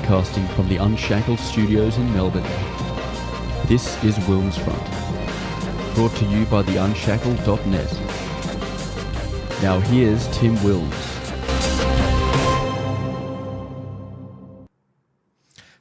broadcasting from the Unshackled studios in Melbourne. This is WilmsFront, brought to you by the Unshackled.net. Now here's Tim Wilms.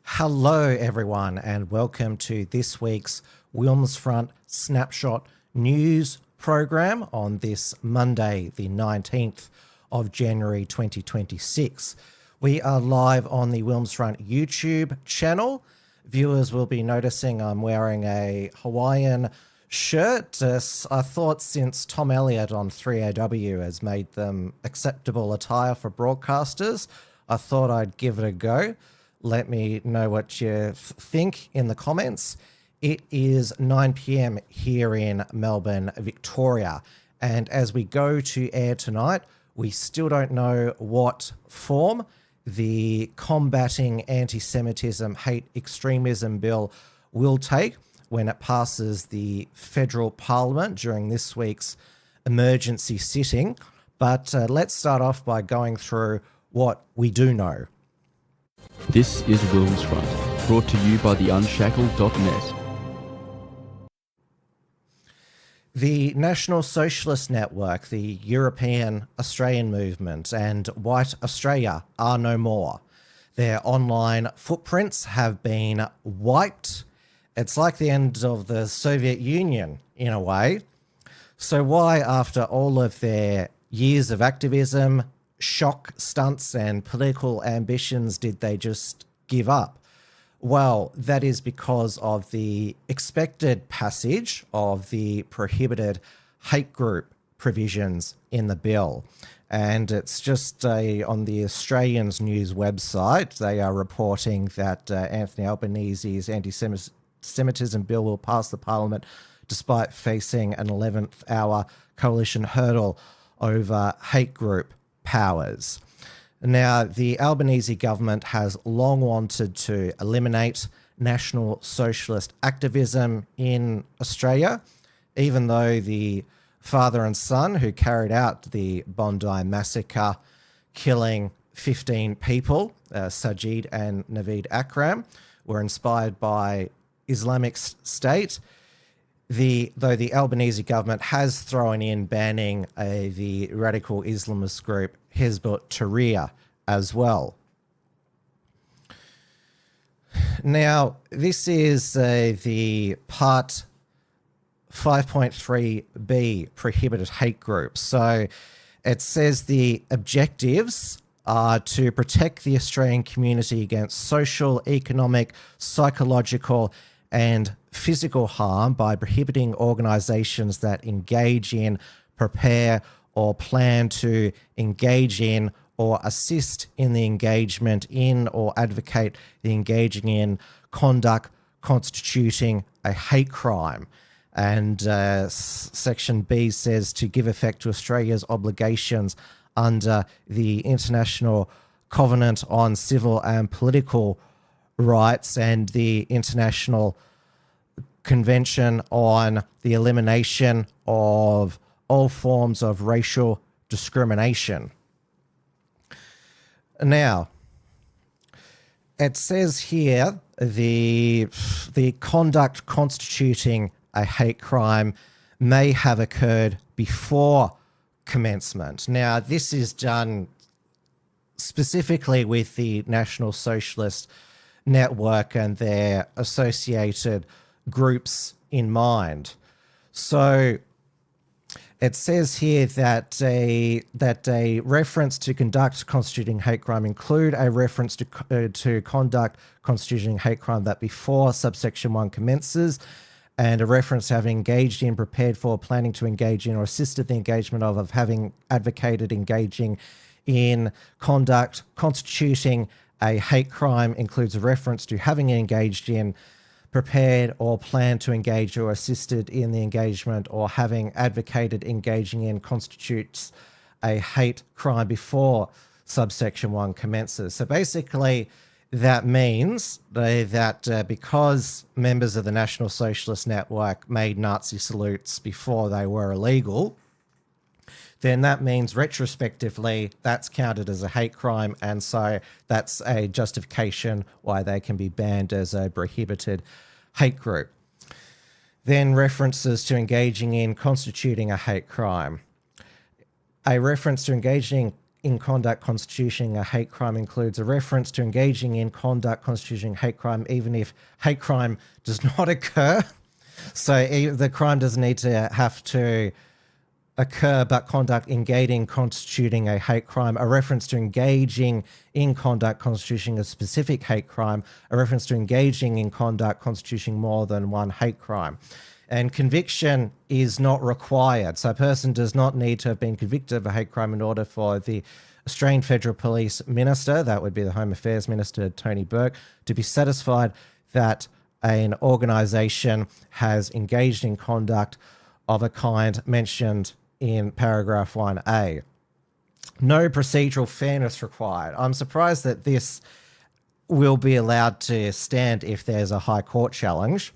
Hello everyone and welcome to this week's WilmsFront Snapshot news program on this Monday the 19th of January 2026. We are live on the WilmsFront YouTube channel. Viewers will be noticing I'm wearing a Hawaiian shirt. I thought since Tom Elliott on 3AW has made them acceptable attire for broadcasters, I thought I'd give it a go. Let me know what you think in the comments. It is 9 p.m. here in Melbourne, Victoria. And as we go to air tonight, we still don't know what form the Combating Anti-Semitism, Hate Extremism Bill will take when it passes the federal parliament during this week's emergency sitting. But let's start off by going through what we do know. This is WilmsFront, brought to you by the Unshackled.net. The National Socialist Network, the European Australian Movement, and White Australia are no more. Their online footprints have been wiped. It's like the end of the Soviet Union, in a way. So why, after all of their years of activism, shock stunts, and political ambitions, did they just give up? Well, that is because of the expected passage of the prohibited hate group provisions in the bill. And it's just on the Australians news website, they are reporting that Anthony Albanese's anti-Semitism bill will pass the parliament despite facing an 11th hour coalition hurdle over hate group powers. Now, the Albanese government has long wanted to eliminate National Socialist activism in Australia, even though the father and son who carried out the Bondi massacre, killing 15 people, Sajid and Naveed Akram, were inspired by Islamic State. Though the Albanese government has thrown in banning the radical Islamist group Hizb ut-Tahrir as well. Now, this is the part 5.3b, prohibited hate groups. So it says the objectives are to protect the Australian community against social, economic, psychological, and physical harm by prohibiting organisations that engage in, prepare, or plan to engage in or assist in the engagement in or advocate the engaging in conduct constituting a hate crime. And Section B says to give effect to Australia's obligations under the International Covenant on Civil and Political Rights and the International Convention on the Elimination of all forms of racial discrimination. Now, it says here the conduct constituting a hate crime may have occurred before commencement. Now, this is done specifically with the National Socialist Network and their associated groups in mind. So it says here that a reference to conduct constituting hate crime include a reference to conduct constituting hate crime that before subsection 1 commences, and a reference to having engaged in, prepared for, planning to engage in, or assisted the engagement of having advocated engaging in conduct constituting a hate crime includes a reference to having engaged in, prepared or planned to engage or assisted in the engagement or having advocated engaging in constitutes a hate crime before subsection 1 commences. So basically that means that because members of the National Socialist Network made Nazi salutes before they were illegal, then that means retrospectively that's counted as a hate crime, and so that's a justification why they can be banned as a prohibited hate group. Then references to engaging in constituting a hate crime. A reference to engaging in conduct constituting a hate crime includes a reference to engaging in conduct constituting hate crime even if hate crime does not occur. So the crime doesn't need to have to occur, but conduct engaging constituting a hate crime. A reference to engaging in conduct constituting a specific hate crime. A reference to engaging in conduct constituting more than one hate crime. And conviction is not required. So a person does not need to have been convicted of a hate crime in order for the Australian Federal Police Minister, that would be the Home Affairs Minister, Tony Burke, to be satisfied that an organisation has engaged in conduct of a kind mentioned in paragraph 1A. No procedural fairness required. I'm surprised that this will be allowed to stand if there's a High Court challenge.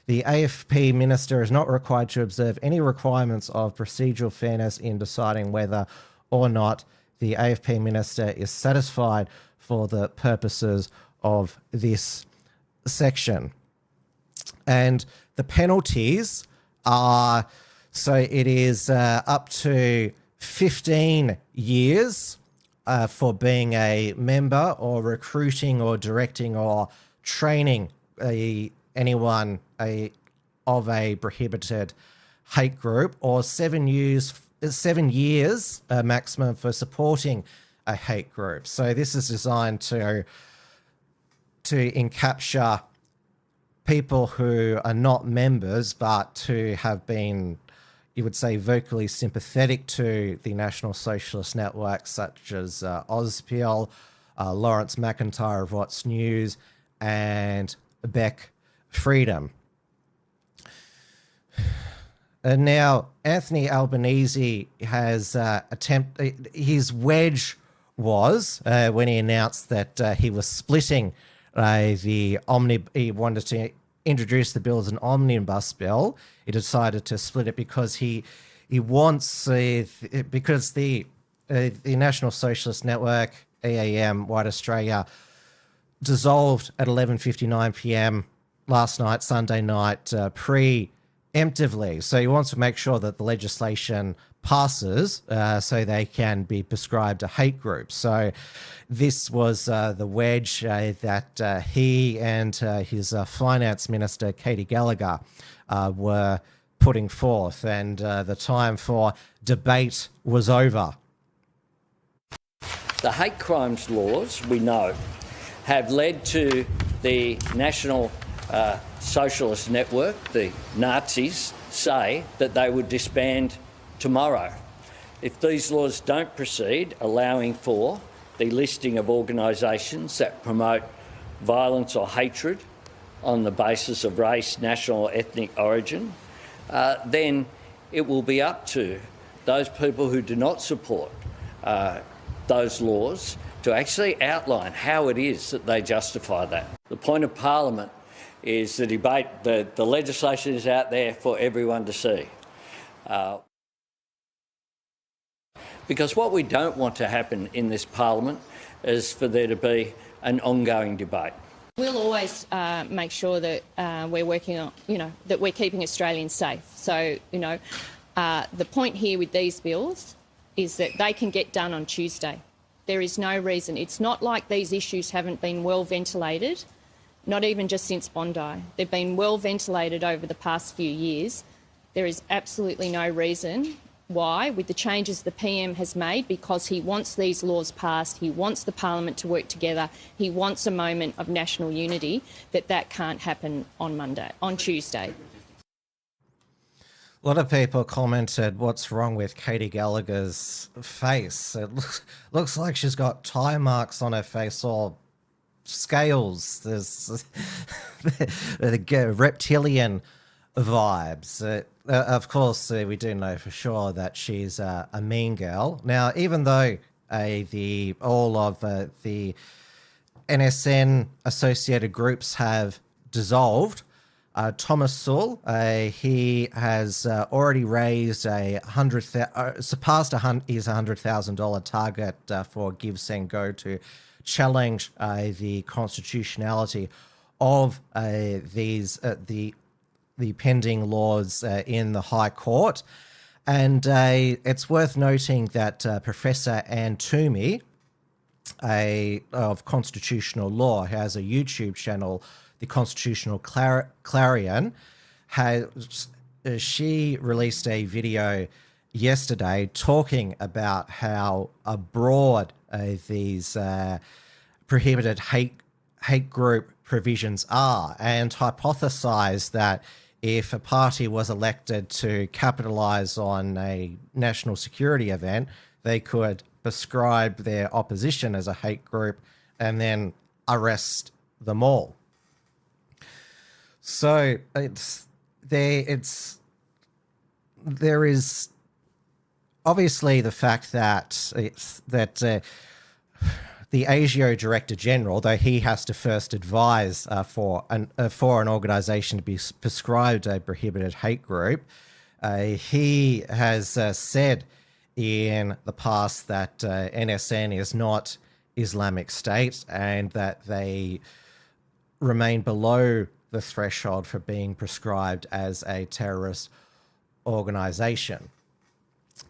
The AFP Minister is not required to observe any requirements of procedural fairness in deciding whether or not the AFP Minister is satisfied for the purposes of this section. And the penalties are, so it is up to 15 years for being a member or recruiting or directing or training anyone of a prohibited hate group, or 7 years maximum for supporting a hate group. So this is designed to encapture people who are not members but who have been, you would say, vocally sympathetic to the National Socialist Network, such as AusFreedom, Lawrence McIntyre of What's News, and Beck Freedom. And now Anthony Albanese has his wedge was when he announced that he was splitting he wanted to introduce the bill as an omnibus bill. He decided to split it because he wants because the National Socialist Network, EAM, White Australia, dissolved at 11:59 p.m. last night, Sunday night, preemptively. So he wants to make sure that the legislation passes so they can be prescribed a hate group. So this was the wedge that he and his finance minister, Katie Gallagher, were putting forth, and the time for debate was over. The hate crimes laws, we know, have led to the National Socialist Network, the Nazis, say that they would disband tomorrow. If these laws don't proceed, allowing for the listing of organisations that promote violence or hatred on the basis of race, national or ethnic origin, then it will be up to those people who do not support those laws to actually outline how it is that they justify that. The point of Parliament is the debate, the legislation is out there for everyone to see. Because what we don't want to happen in this Parliament is for there to be an ongoing debate. We'll always make sure that we're working on, that we're keeping Australians safe. So, the point here with these bills is that they can get done on Tuesday. There is no reason. It's not like these issues haven't been well ventilated, not even just since Bondi. They've been well ventilated over the past few years. There is absolutely no reason why, with the changes the PM has made, because he wants these laws passed, he wants the Parliament to work together, he wants a moment of national unity, that can't happen on Tuesday. A lot of people commented, what's wrong with Katie Gallagher's face? It looks like she's got tie marks on her face, or scales. There's the reptilian vibes. Of course, we do know for sure that she's a mean girl. Now, even though all of the NSN associated groups have dissolved, Thomas Sewell, he has already raised surpassed his $100,000 target for Give Send Go to challenge the constitutionality of the pending laws in the High Court. And it's worth noting that Professor Ann Toomey of constitutional law, who has a YouTube channel, the Constitutional Clarion, she released a video yesterday talking about how broad these prohibited hate group provisions are, and hypothesized that if a party was elected to capitalize on a national security event, they could prescribe their opposition as a hate group and then arrest them all. So there is obviously the fact that the ASIO Director General, though he has to first advise for an organisation to be prescribed a prohibited hate group, he has said in the past that NSN is not Islamic State and that they remain below the threshold for being prescribed as a terrorist organisation.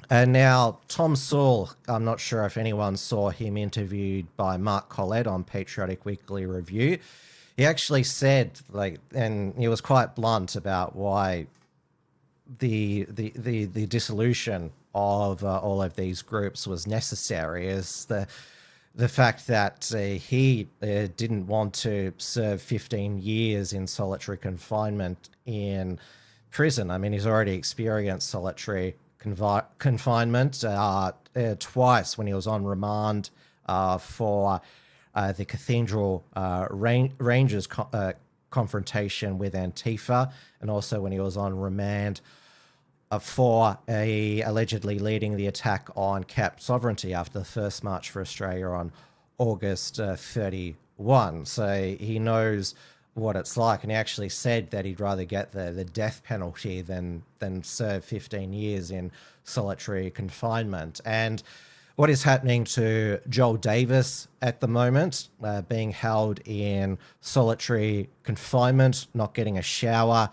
And now, Tom Sewell, I'm not sure if anyone saw him interviewed by Mark Collett on Patriotic Weekly Review. He actually said, and he was quite blunt about why the dissolution of all of these groups was necessary, is the fact that he didn't want to serve 15 years in solitary confinement in prison. I mean, he's already experienced solitary confinement twice when he was on remand for the Cathedral Rangers confrontation with Antifa, and also when he was on remand for allegedly leading the attack on capped sovereignty after the first March for Australia on August 31. So he knows what it's like, and he actually said that he'd rather get the death penalty than serve 15 years in solitary confinement. And what is happening to Joel Davis at the moment, being held in solitary confinement, not getting a shower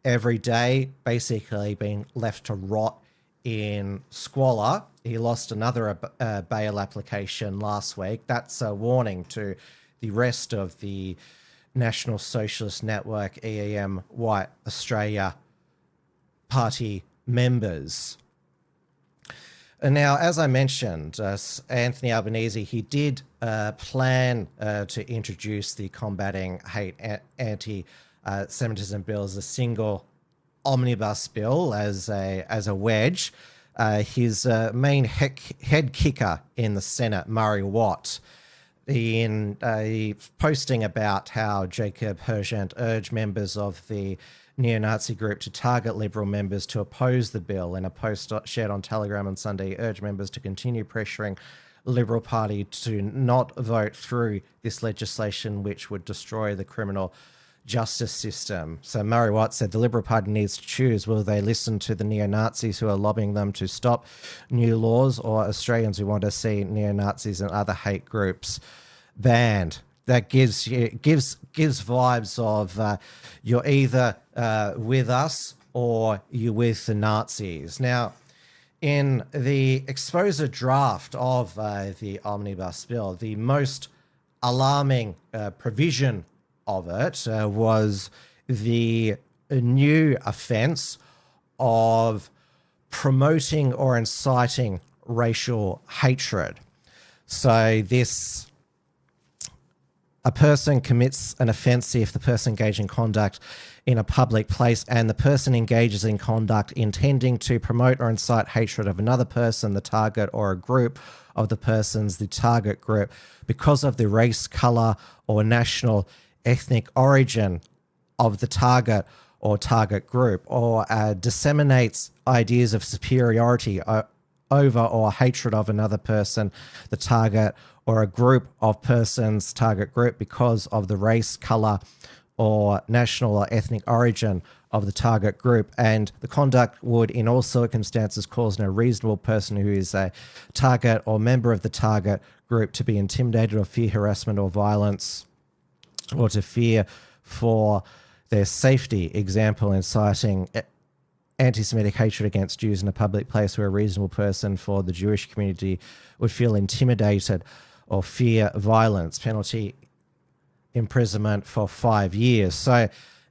every day, basically being left to rot in squalor. He lost another bail application last week. That's a warning to the rest of the National Socialist Network, EEM, White Australia Party members. And now, as I mentioned, Anthony Albanese, he did plan to introduce the Combating Hate Anti-Semitism bill as a single omnibus bill, as a wedge. His main head kicker in the Senate, Murray Watt, in a posting about how Jacob Hergent urged members of the neo-Nazi group to target Liberal members to oppose the bill. In a post shared on Telegram on Sunday, urged members to continue pressuring Liberal Party to not vote through this legislation, which would destroy the criminal justice system. So Murray Watt said the Liberal Party needs to choose. Will they listen to the neo-Nazis who are lobbying them to stop new laws, or Australians who want to see neo-Nazis and other hate groups banned? That gives vibes of you're either with us or you're with the Nazis. Now, in the exposer draft of the omnibus bill, the most alarming provision of it was the new offence of promoting or inciting racial hatred. So a person commits an offence if the person engaged in conduct in a public place and the person engages in conduct intending to promote or incite hatred of another person, the target, or a group of the persons, the target group, because of the race, colour, or national ethnic origin of the target or target group, or disseminates ideas of superiority over or hatred of another person, the target, or a group of persons, target group, because of the race, colour, or national or ethnic origin of the target group, and the conduct would in all circumstances cause no reasonable person who is a target or member of the target group to be intimidated or fear harassment or violence or to fear for their safety. Example, inciting anti-Semitic hatred against Jews in a public place where a reasonable person for the Jewish community would feel intimidated or fear violence. Penalty, imprisonment for 5 years. So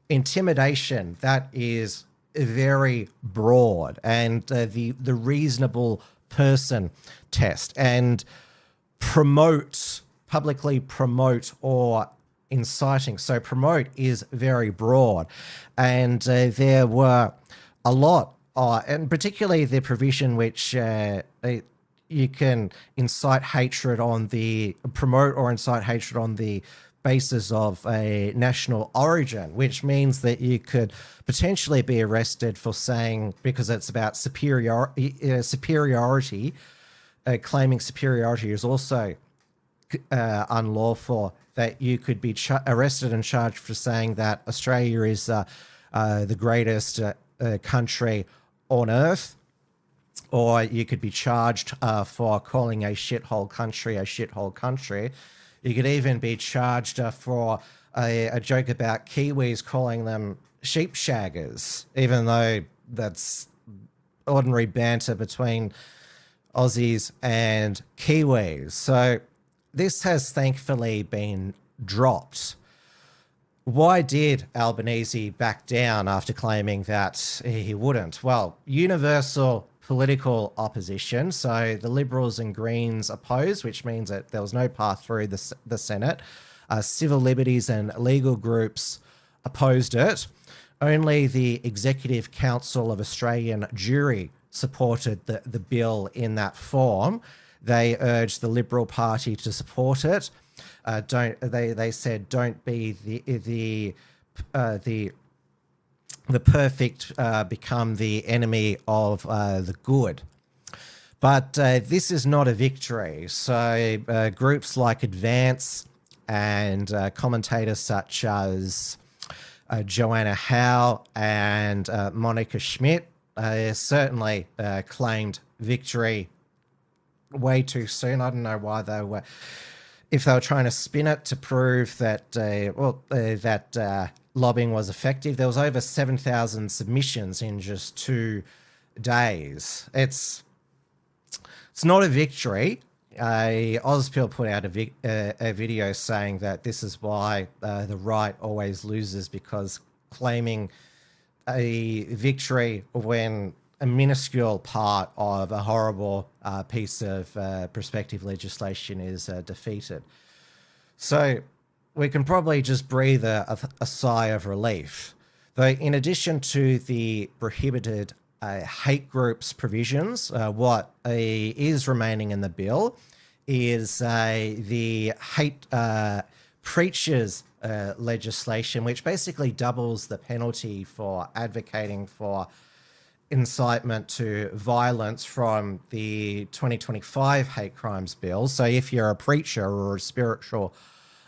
intimidation, that is very broad, and the reasonable person test, and publicly promote or inciting. So promote is very broad, and there were a lot, and particularly the provision which you can incite hatred on the promote or incite hatred on the basis of a national origin, which means that you could potentially be arrested for saying, because it's about superiority, claiming superiority is also unlawful, that you could be arrested and charged for saying that Australia is the greatest country on earth, or you could be charged for calling a shithole country. You could even be charged for a joke about Kiwis calling them sheep shaggers, even though that's ordinary banter between Aussies and Kiwis. So this has thankfully been dropped. Why did Albanese back down after claiming that he wouldn't? Well, universal political opposition. So the Liberals and Greens opposed, which means that there was no path through the Senate. Civil liberties and legal groups opposed it. Only the Executive Council of Australian Jewry supported the bill in that form. They urged the Liberal Party to support it. They said don't be the perfect become the enemy of the good. But this is not a victory. So groups like Advance and commentators such as Joanna Howe and Monica Schmidt certainly claimed victory way too soon. I don't know why they were, if they were trying to spin it to prove that that lobbying was effective. There was over 7,000 submissions in just 2 days. It's not a victory. Ozpil put out a video saying that this is why the right always loses, because claiming a victory when a minuscule part of a horrible piece of prospective legislation is defeated. So we can probably just breathe a sigh of relief. Though in addition to the prohibited hate groups provisions, what is remaining in the bill is the hate preachers legislation, which basically doubles the penalty for advocating for incitement to violence from the 2025 hate crimes bill. So if you're a preacher or a spiritual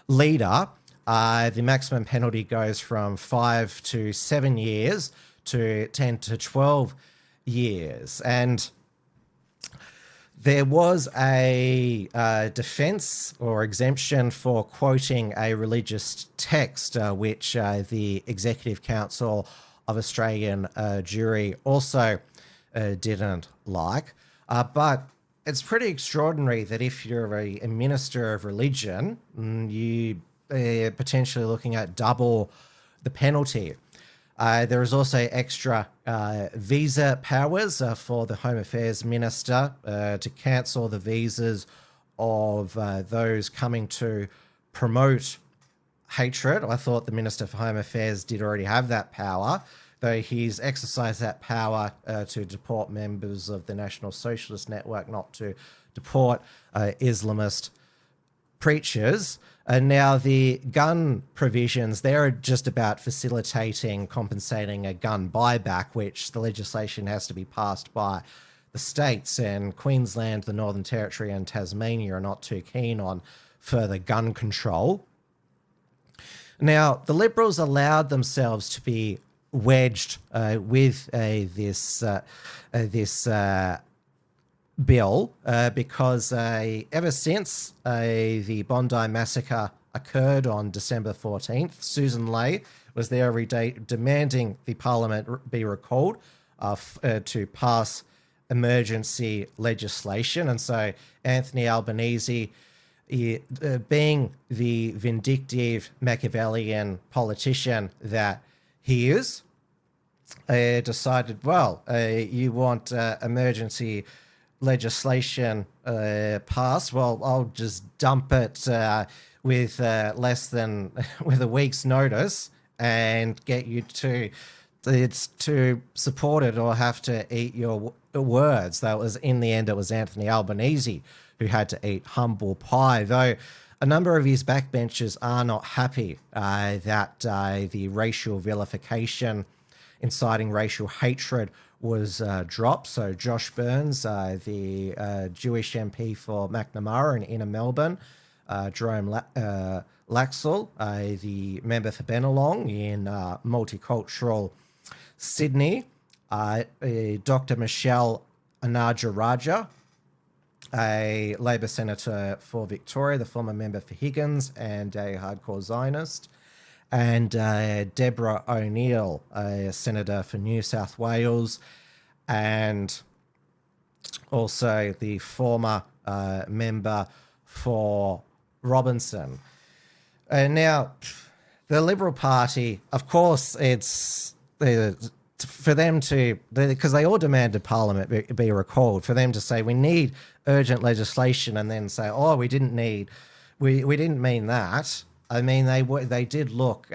leader, the maximum penalty goes from 5 to 7 years to 10 to 12 years. And there was a defense or exemption for quoting a religious text, which the Executive Council of Australian Jewry also didn't like. But it's pretty extraordinary that if you're a minister of religion, you potentially looking at double the penalty. There is also extra visa powers for the Home Affairs Minister to cancel the visas of those coming to promote hatred. I thought the Minister for Home Affairs did already have that power, though he's exercised that power to deport members of the National Socialist Network, not to deport Islamist preachers. And now the gun provisions, they're just about facilitating compensating a gun buyback, which the legislation has to be passed by the states, and Queensland, the Northern Territory and Tasmania are not too keen on further gun control. Now, the Liberals allowed themselves to be wedged with this bill because ever since the Bondi massacre occurred on December 14th, Susan Ley was there every day demanding the Parliament be recalled to pass emergency legislation. And so Anthony Albanese, being the vindictive Machiavellian politician that he is, decided, well, you want emergency legislation passed, well, I'll just dump it with less than with a week's notice and get you to support it or have to eat your words. That was, in the end, it was Anthony Albanese who had to eat humble pie, though a number of his backbenchers are not happy that the racial vilification, inciting racial hatred, was dropped. So Josh Burns, the Jewish MP for Macnamara in Inner Melbourne, Jerome Laxall, the member for Bennelong in multicultural Sydney, Dr. Michelle Anarja-Raja, a Labor senator for Victoria, the former member for Higgins and a hardcore Zionist, and Deborah O'Neill, a senator for New South Wales, and also the former member for Robinson. Now, the Liberal Party, of course, it's for them to, because they all demanded Parliament be recalled, for them to say we need urgent legislation and then say, oh, we didn't mean that. I mean, they did look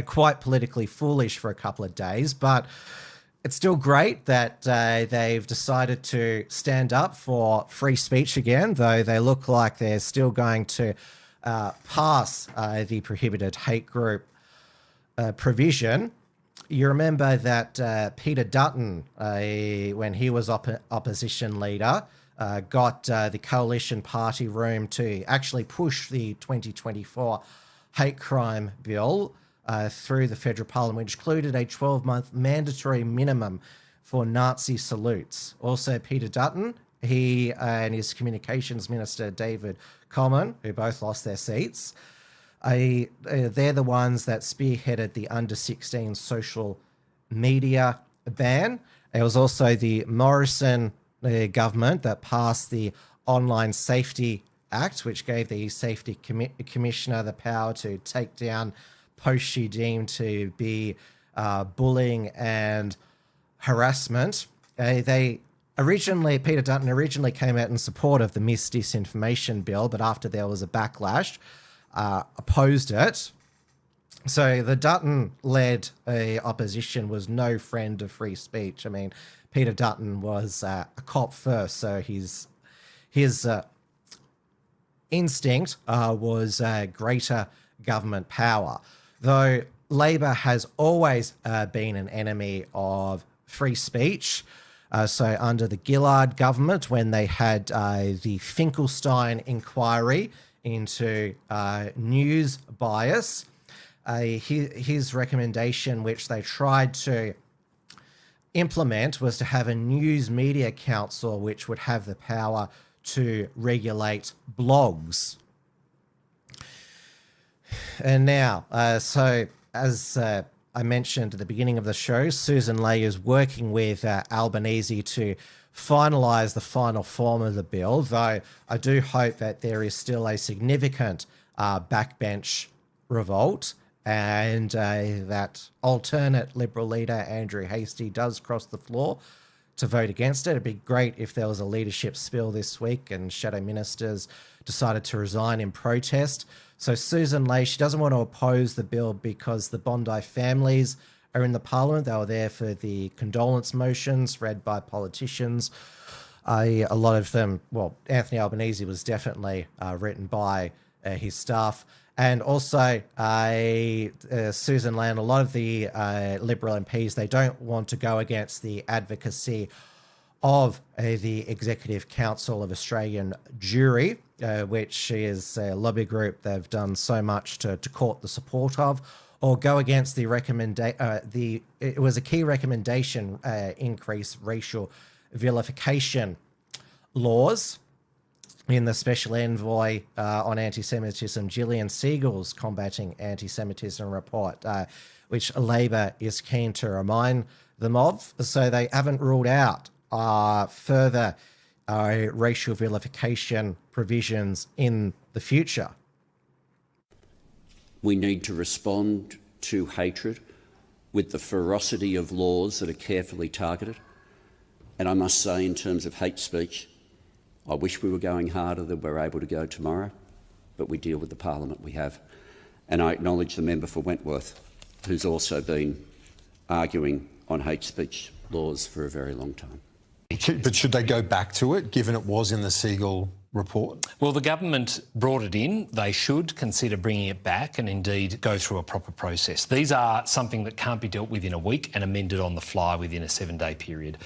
quite politically foolish for a couple of days, but it's still great that they've decided to stand up for free speech again, though they look like they're still going to pass the prohibited hate group provision. You remember that Peter Dutton, when he was opposition leader, got the coalition party room to actually push the 2024 hate crime bill through the federal parliament, which included a 12-month mandatory minimum for Nazi salutes. Also, Peter Dutton, he and his communications minister, David Common, who both lost their seats, they're the ones that spearheaded the under-16 social media ban. It was also the Morrison government that passed the Online Safety Act, which gave the Safety Commissioner the power to take down posts she deemed to be bullying and harassment. Peter Dutton originally came out in support of the Disinformation Bill, but after there was a backlash, opposed it. So the Dutton-led opposition was no friend of free speech. I mean, Peter Dutton was a cop first, so his instinct was greater government power. Though Labor has always been an enemy of free speech. So under the Gillard government, when they had the Finkelstein inquiry into news bias, his recommendation, which they tried to implement, was to have a news media council which would have the power to regulate blogs. And now, so as I mentioned at the beginning of the show, Susan Ley is working with Albanese to finalise the final form of the bill, though I do hope that there is still a significant backbench revolt and that alternate Liberal leader, Andrew Hastie, does cross the floor to vote against it. It'd be great if there was a leadership spill this week and shadow ministers decided to resign in protest. So Susan Ley, she doesn't want to oppose the bill because the Bondi families are in the parliament. They were there for the condolence motions read by politicians. A lot of them, well, Anthony Albanese was definitely written by his staff. And also Susan Ley and a lot of the Liberal MPs, they don't want to go against the advocacy of the Executive Council of Australian Jury, which is a lobby group they've done so much to court the support of, or go against the it was a key recommendation, increase racial vilification laws in the Special Envoy on Anti-Semitism, Gillian Siegel's Combating Anti-Semitism report, which Labor is keen to remind them of. So they haven't ruled out further racial vilification provisions in the future. We need to respond to hatred with the ferocity of laws that are carefully targeted. And I must say, in terms of hate speech, I wish we were going harder than we're able to go tomorrow, but we deal with the parliament we have. And I acknowledge the member for Wentworth, who's also been arguing on hate speech laws for a very long time. But should they go back to it, given it was in the Siegel report? Well, the government brought it in. They should consider bringing it back and indeed go through a proper process. These are something that can't be dealt with in a week and amended on the fly within a 7-day period.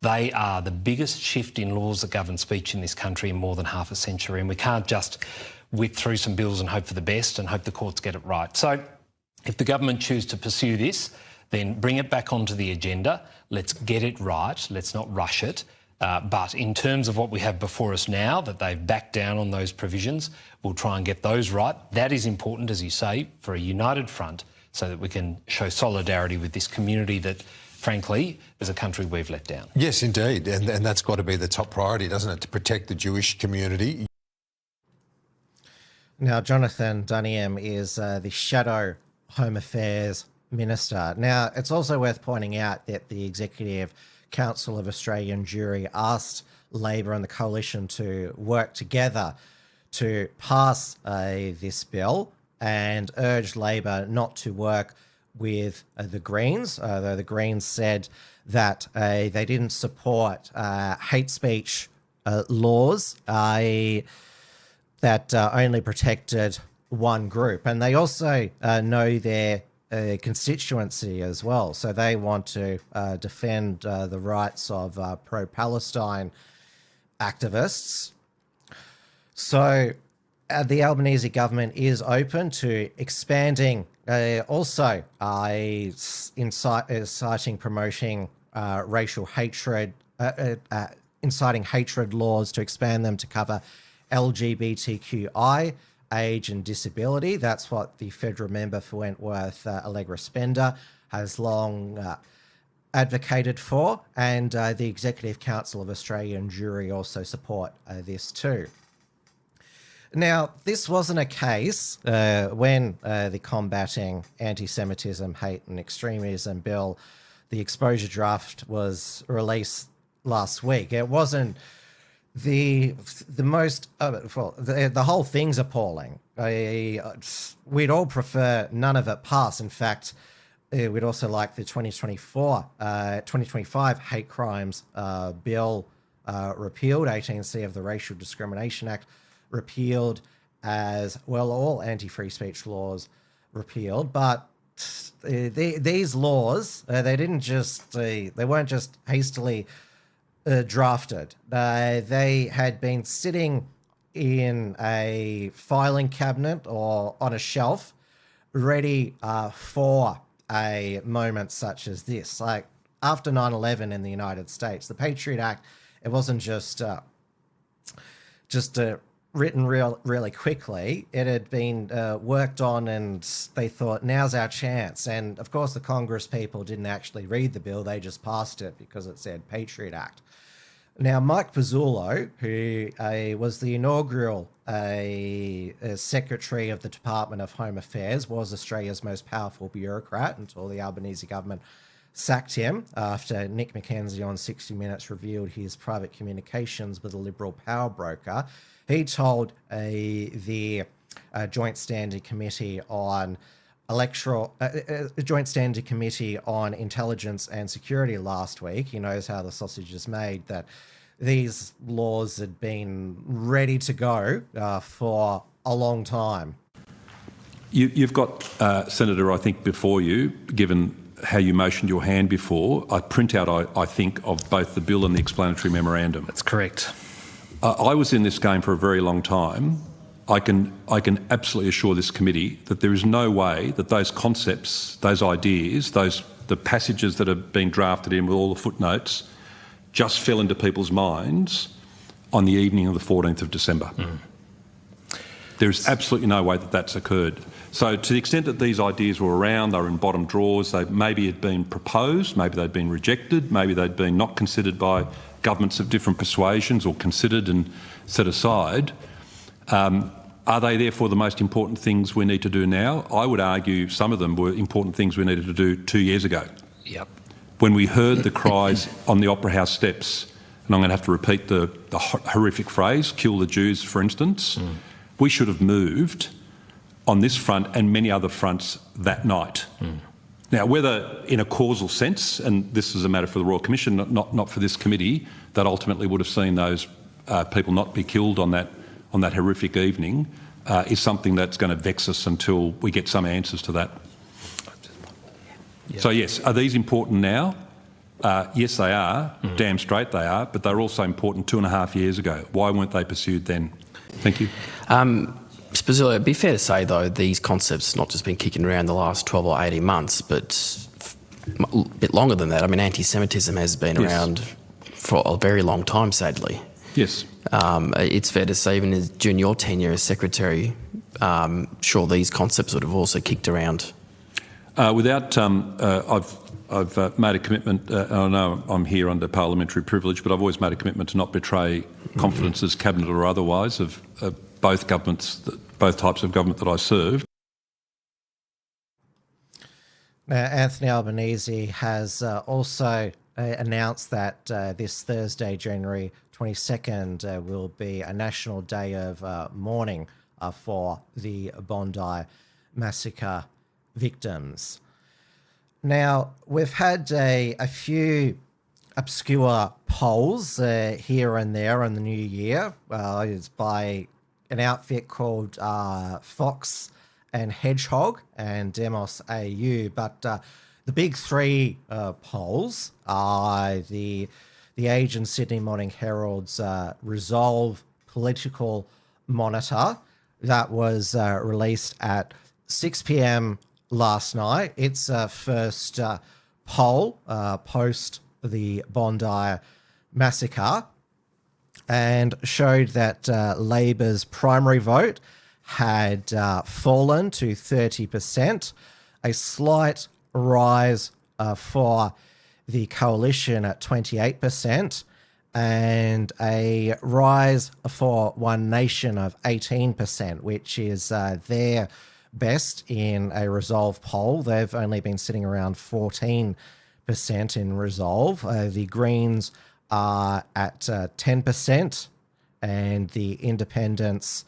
They are the biggest shift in laws that govern speech in this country in more than half a century, and we can't just whip through some bills and hope for the best and hope the courts get it right. So if the government choose to pursue this, then bring it back onto the agenda. Let's get it right. Let's not rush it. But in terms of what we have before us now, that they've backed down on those provisions, we'll try and get those right. That is important, as you say, for a united front so that we can show solidarity with this community that, frankly, as a country we've let down. Yes, indeed. And that's got to be the top priority, doesn't it, to protect the Jewish community? Now, Jonathan Duniam is the Shadow Home Affairs Minister. Now, it's also worth pointing out that the Executive Council of Australian Jury asked Labor and the Coalition to work together to pass this bill and urged Labor not to work with the Greens, though the Greens said that they didn't support hate speech laws that only protected one group. And they also know their constituency as well. So they want to defend the rights of pro-Palestine activists. So the Albanese government is open to expanding, also inciting, promoting racial hatred, inciting hatred laws, to expand them to cover LGBTQI, age and disability. That's what the federal member for Wentworth, Allegra Spender, has long advocated for, and the Executive Council of Australian Jury also support this too. Now, this wasn't a case when the Combating Anti-Semitism, Hate and Extremism Bill, the exposure draft, was released last week. It wasn't the most, the whole thing's appalling. We'd all prefer none of it pass. In fact, we'd also like the 2025 hate crimes bill repealed, 18C of the Racial Discrimination Act repealed, as well all anti-free speech laws repealed. But these laws, they weren't just hastily drafted. They had been sitting in a filing cabinet or on a shelf, ready for a moment such as this. Like after 9/11 in the United States, the Patriot Act, it wasn't just written really quickly. It had been worked on, and they thought, now's our chance. And of course, the Congress people didn't actually read the bill. They just passed it because it said Patriot Act. Now, Mike Pizzullo, who was the inaugural Secretary of the Department of Home Affairs, was Australia's most powerful bureaucrat until the Albanese government sacked him after Nick McKenzie on 60 Minutes revealed his private communications with a Liberal power broker. He told the Joint Standing Committee on Joint Standing Committee on Intelligence and Security last week, he knows how the sausage is made, that these laws had been ready to go for a long time. You've got, Senator, I think before you, given how you motioned your hand before, a printout, I think, of both the bill and the explanatory memorandum. That's correct. I was in this game for a very long time. I can absolutely assure this committee that there is no way that those concepts, those ideas, the passages that have been drafted in with all the footnotes just fell into people's minds on the evening of the 14th of December. There is absolutely no way that that's occurred. So to the extent that these ideas were around, they were in bottom drawers, they maybe had been proposed, maybe they'd been rejected, maybe they'd been not considered by governments of different persuasions or considered and set aside. Are they therefore the most important things we need to do now? I would argue some of them were important things we needed to do 2 years ago. Yep. When we heard the cries on the Opera House steps, and I'm going to have to repeat the horrific phrase, kill the Jews, for instance, we should have moved on this front and many other fronts that night. Now, whether in a causal sense, and this is a matter for the Royal Commission, not for this committee, that ultimately would have seen those people not be killed on that horrific evening, is something that's going to vex us until we get some answers to that. So yes, are these important now? Yes, they are. Damn straight they are. But they were also important 2.5 years ago. Why weren't they pursued then? Thank you. Spazillo, it'd be fair to say, though, these concepts not just been kicking around the last 12 or 18 months, but a bit longer than that. I mean, anti-Semitism has been around for a very long time, sadly. Yes. It's fair to say, even during your tenure as Secretary, sure, these concepts would have also kicked around. I've made a commitment, I know I'm here under parliamentary privilege, but I've always made a commitment to not betray confidences, cabinet or otherwise, of both governments, both types of government that I served. Now, Anthony Albanese has also announced that this Thursday, January 22nd, will be a national day of mourning for the Bondi massacre victims. Now, we've had a few obscure polls here and there in the new year. It's by an outfit called Fox and Hedgehog and Demos AU. But the big three polls are the Age and Sydney Morning Herald's Resolve Political Monitor that was released at 6 p.m. last night. It's first poll post the Bondi massacre, and showed that Labor's primary vote had fallen to 30%, a slight rise for the coalition at 28%, and a rise for One Nation of 18%, which is their best in a Resolve poll. They've only been sitting around 14% in Resolve. The Greens are at 10%, and the Independents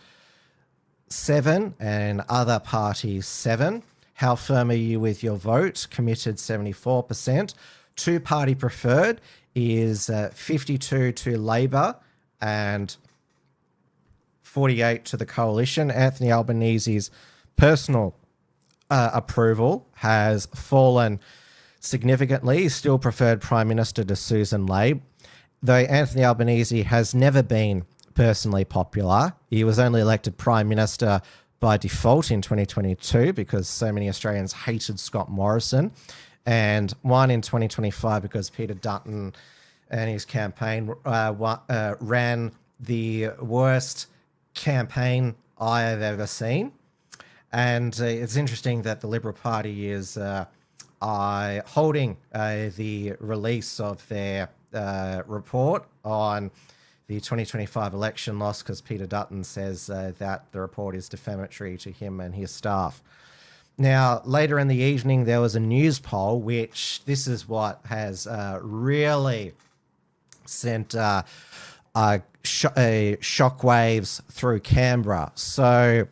7%, and other parties 7%. How firm are you with your vote? Committed 74%. Two-party preferred is 52% to Labor and 48% to the coalition. Anthony Albanese's personal approval has fallen significantly. He still preferred Prime Minister to Susan Labe, though Anthony Albanese has never been personally popular. He was only elected Prime Minister by default in 2022 because so many Australians hated Scott Morrison, and won in 2025 because Peter Dutton and his campaign ran the worst campaign I have ever seen. And it's interesting that the Liberal Party is holding the release of their report on the 2025 election loss because Peter Dutton says that the report is defamatory to him and his staff. Now, later in the evening, there was a news poll, which this is what has really sent shockwaves through Canberra. So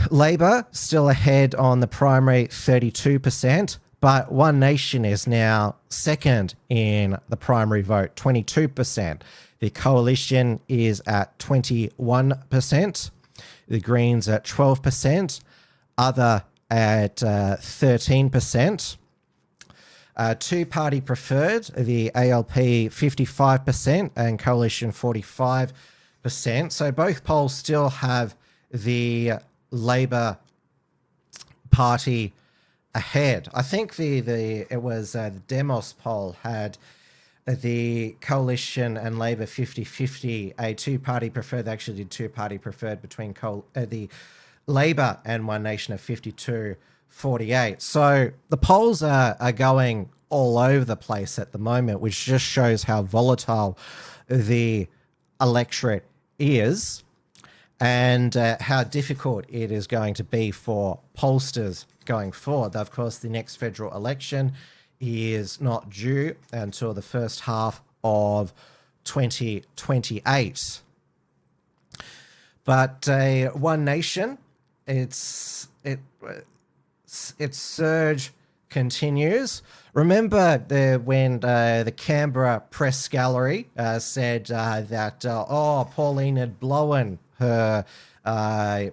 Labor still ahead on the primary, 32%, but One Nation is now second in the primary vote, 22%. The coalition is at 21%. The Greens at 12%. Other at 13%. Two-party preferred, the ALP 55% and Coalition 45%. So both polls still have the Labor Party ahead. I think the Demos poll had the Coalition and Labor 50-50, a two-party preferred. They actually did two-party preferred between the Labor and One Nation of 52-48. So the polls are going all over the place at the moment, which just shows how volatile the electorate is and how difficult it is going to be for pollsters going forward. Of course, the next federal election is not due until the first half of 2028. But One Nation, its surge continues. Remember when the Canberra Press Gallery said that Pauline had blown her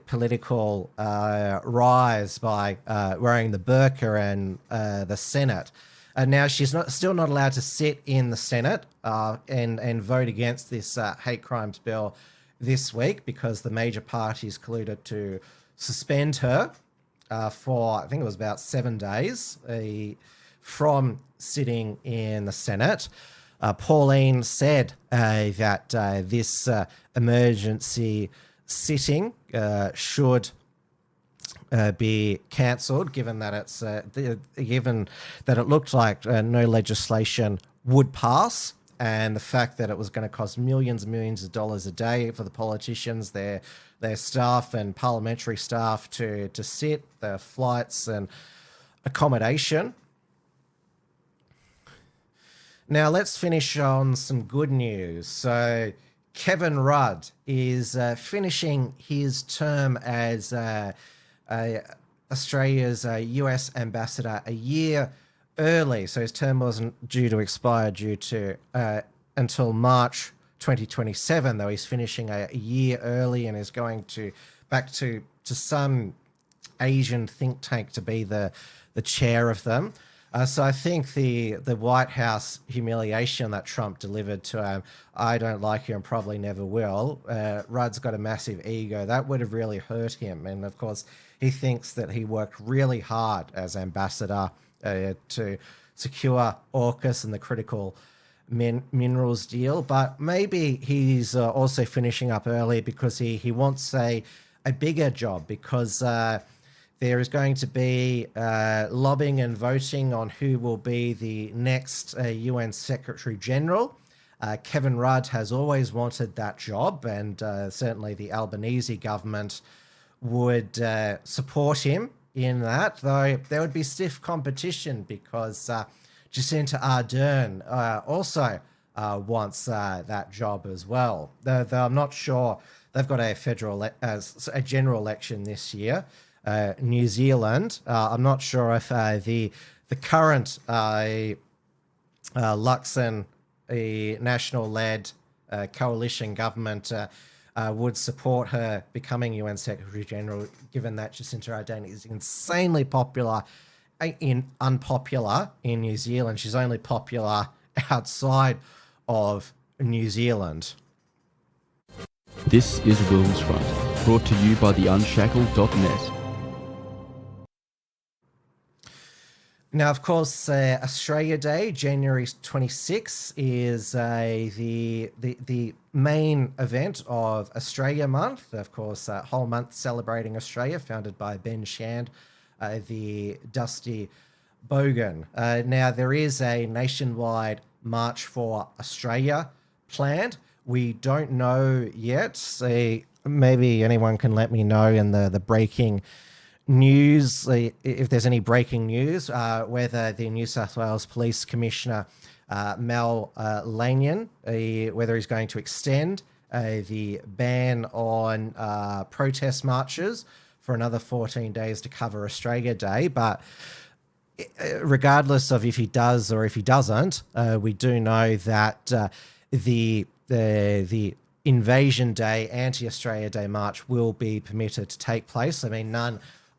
political rise by wearing the burqa and the Senate. And now she's still not allowed to sit in the Senate and vote against this hate crimes bill this week because the major parties colluded to suspend her for, I think it was about 7 days from sitting in the Senate. Pauline said that this emergency sitting should be cancelled, given that it looked like no legislation would pass, and the fact that it was going to cost millions and millions of dollars a day for the politicians, their staff and parliamentary staff to sit, their flights and accommodation. Now let's finish on some good news. So Kevin Rudd is finishing his term as Australia's US ambassador a year early. So his term wasn't due to expire until March 2027, though he's finishing a year early and is going back to some Asian think tank to be the chair of them. So I think the White House humiliation that Trump delivered to him, I don't like you and probably never will. Rudd's got a massive ego. That would have really hurt him. And of course, he thinks that he worked really hard as ambassador to secure AUKUS and the critical minerals deal. But maybe he's also finishing up early because he wants a bigger job, because there is going to be lobbying and voting on who will be the next UN Secretary General. Kevin Rudd has always wanted that job, and certainly the Albanese government would support him in that, though there would be stiff competition because Jacinda Ardern also wants that job as well. Though I'm not sure. They've got a general election this year. New Zealand. I'm not sure if the current Luxon national-led coalition government would support her becoming UN Secretary General, given that Jacinda Ardern is insanely unpopular in New Zealand. She's only popular outside of New Zealand. This is WilmsFront, brought to you by the Unshackled.net. Now, of course, Australia Day, January 26, is the main event of Australia Month. Of course, a whole month celebrating Australia, founded by Ben Shand, the Dusty Bogan. Now, there is a nationwide March for Australia planned. We don't know yet. Maybe anyone can let me know in the breaking news, if there's any breaking news, whether the New South Wales Police Commissioner Mal Lanyon, whether he's going to extend the ban on protest marches for another 14 days to cover Australia Day. But regardless of if he does or if he doesn't, we do know that the Invasion Day, Anti-Australia Day March will be permitted to take place. I mean, none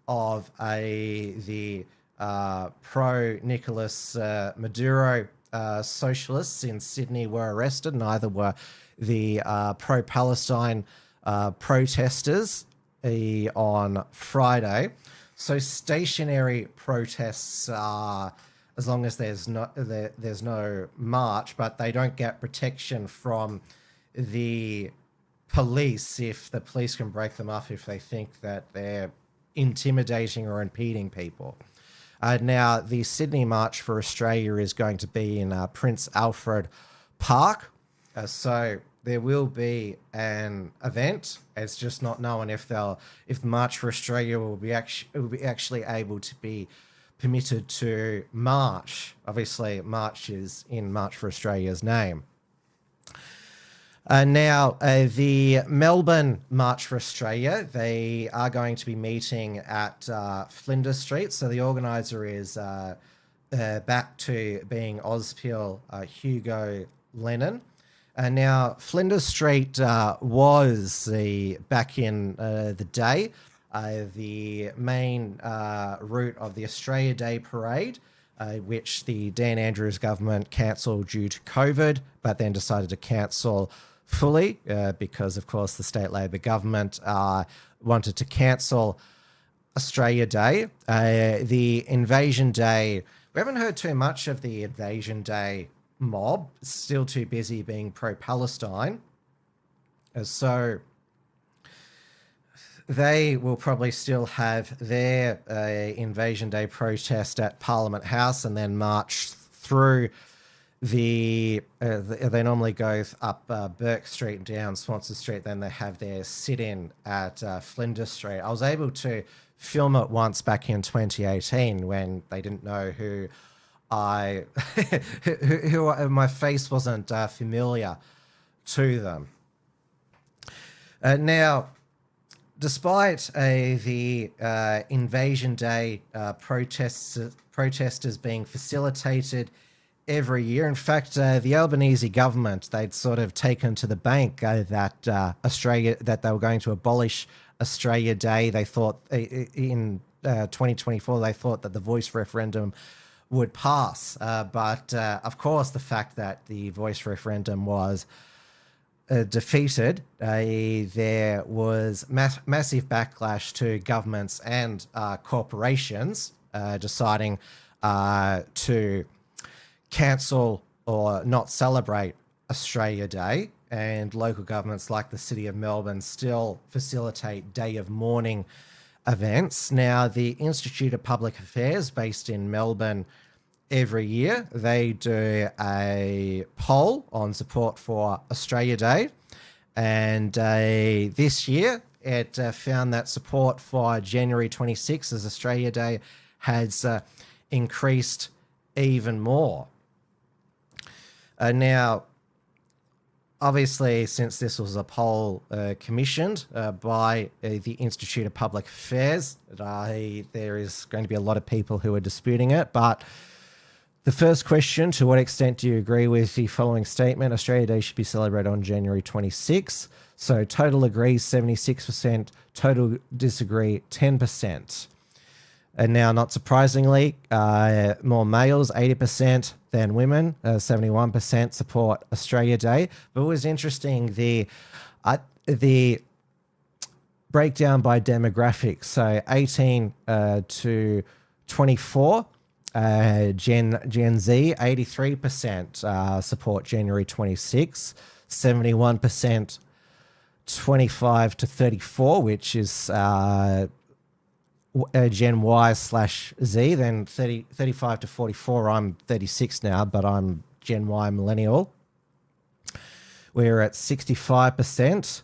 of the pro-Nicolas Maduro socialists in Sydney were arrested. Neither were the pro-Palestine protesters on Friday. So stationary protests are, as long as there's no march, but they don't get protection from the police if the police can break them up if they think that they're intimidating or impeding people. Now, the Sydney March for Australia is going to be in Prince Alfred Park. So there will be an event. It's just not known if the March for Australia will be actually able to be permitted to march. Obviously, march is in March for Australia's name. Now, the Melbourne March for Australia, they are going to be meeting at Flinders Street. So the organiser is back to being Auspil Hugo Lennon. Now, Flinders Street was back in the day the main route of the Australia Day Parade, which the Dan Andrews government cancelled due to COVID, but then decided to cancel fully because, of course, the state Labor government wanted to cancel Australia Day. The Invasion Day, we haven't heard too much of the Invasion Day mob. It's still too busy being pro-Palestine. So they will probably still have their Invasion Day protest at Parliament House and then march through they normally go up Burke Street and down Swanson Street, then they have their sit-in at Flinders Street. I was able to film it once back in 2018 when they didn't know who my face wasn't familiar to them. Now, despite the Invasion Day protesters being facilitated every year. In fact, the Albanese government, they'd sort of taken to the bank that that they were going to abolish Australia Day. They thought in 2024, they thought that the voice referendum would pass. But of course, the fact that the voice referendum was defeated, there was massive backlash to governments and corporations deciding to cancel or not celebrate Australia Day, and local governments like the City of Melbourne still facilitate day of mourning events. Now, the Institute of Public Affairs, based in Melbourne, every year they do a poll on support for Australia Day, and this year it found that support for January 26th as Australia Day has increased even more. Now, obviously, since this was a poll commissioned by the Institute of Public Affairs, there is going to be a lot of people who are disputing it. But the first question, to what extent do you agree with the following statement? Australia Day should be celebrated on January 26th. So total agrees 76%, total disagree 10%. And now, not surprisingly, more males, 80%, than women, 71% support Australia Day. But it was interesting, the breakdown by demographics. So 18 to 24, Gen Z, 83% support January 26, 71% 25 to 34, which is Gen Y/Z, then 35 to 44. I'm 36 now, but I'm Gen Y millennial. We're at 65%.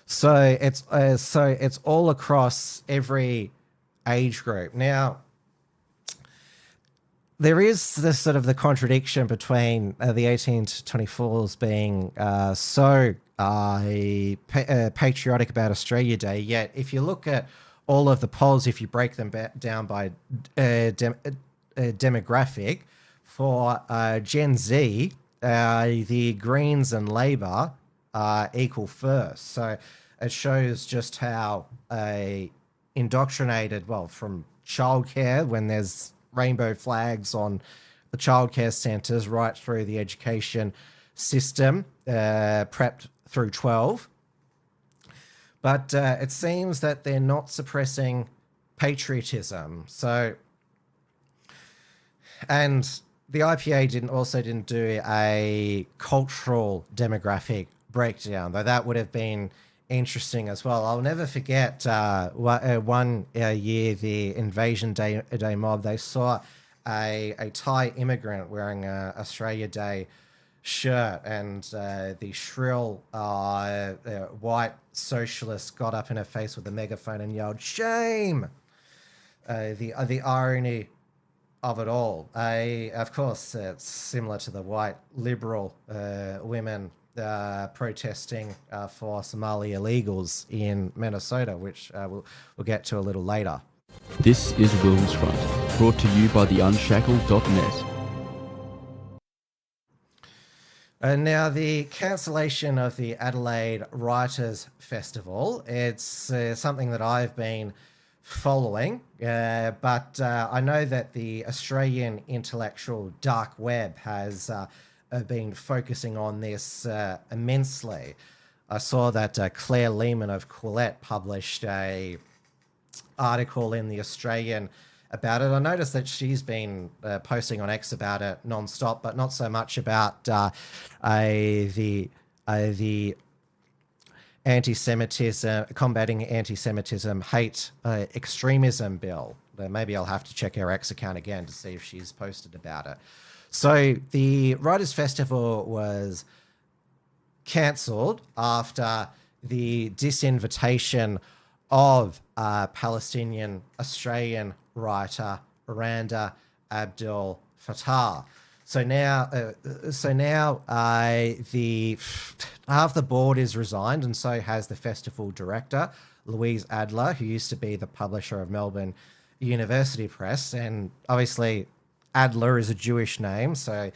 So it's all across every age group. Now, there is this sort of the contradiction between the 18 to 24s being so patriotic about Australia Day, yet if you look at all of the polls, if you break them down by demographic, for Gen Z, the Greens and Labor are equal first. So it shows just how indoctrinated, well, from childcare when there's rainbow flags on the childcare centres right through the education system, prepped through 12. But it seems that they're not suppressing patriotism. So, and the IPA didn't do a cultural demographic breakdown, though that would have been interesting as well. I'll never forget one year, the Invasion Day mob, they saw a Thai immigrant wearing a Australia Day shirt, and the shrill white socialist got up in her face with a megaphone and yelled, "Shame!" The irony of it all. Of course, it's similar to the white liberal women protesting for Somali illegals in Minnesota, which we'll get to a little later. This is WilmsFront, brought to you by the Unshackled.net. Now, the cancellation of the Adelaide Writers' Festival, it's something that I've been following, but I know that the Australian intellectual dark web has been focusing on this immensely. I saw that Claire Lehman of Quillette published a article in the Australian about it. I noticed that she's been posting on X about it non-stop, but not so much about the anti-Semitism, combating anti-Semitism, hate, extremism bill. Maybe I'll have to check her X account again to see if she's posted about it. So the Writers' Festival was cancelled after the disinvitation of Palestinian Australian writer Randa Abdul Fattah. So now the half the board is resigned, and so has the festival director Louise Adler, who used to be the publisher of Melbourne University Press, and obviously Adler is a Jewish name, so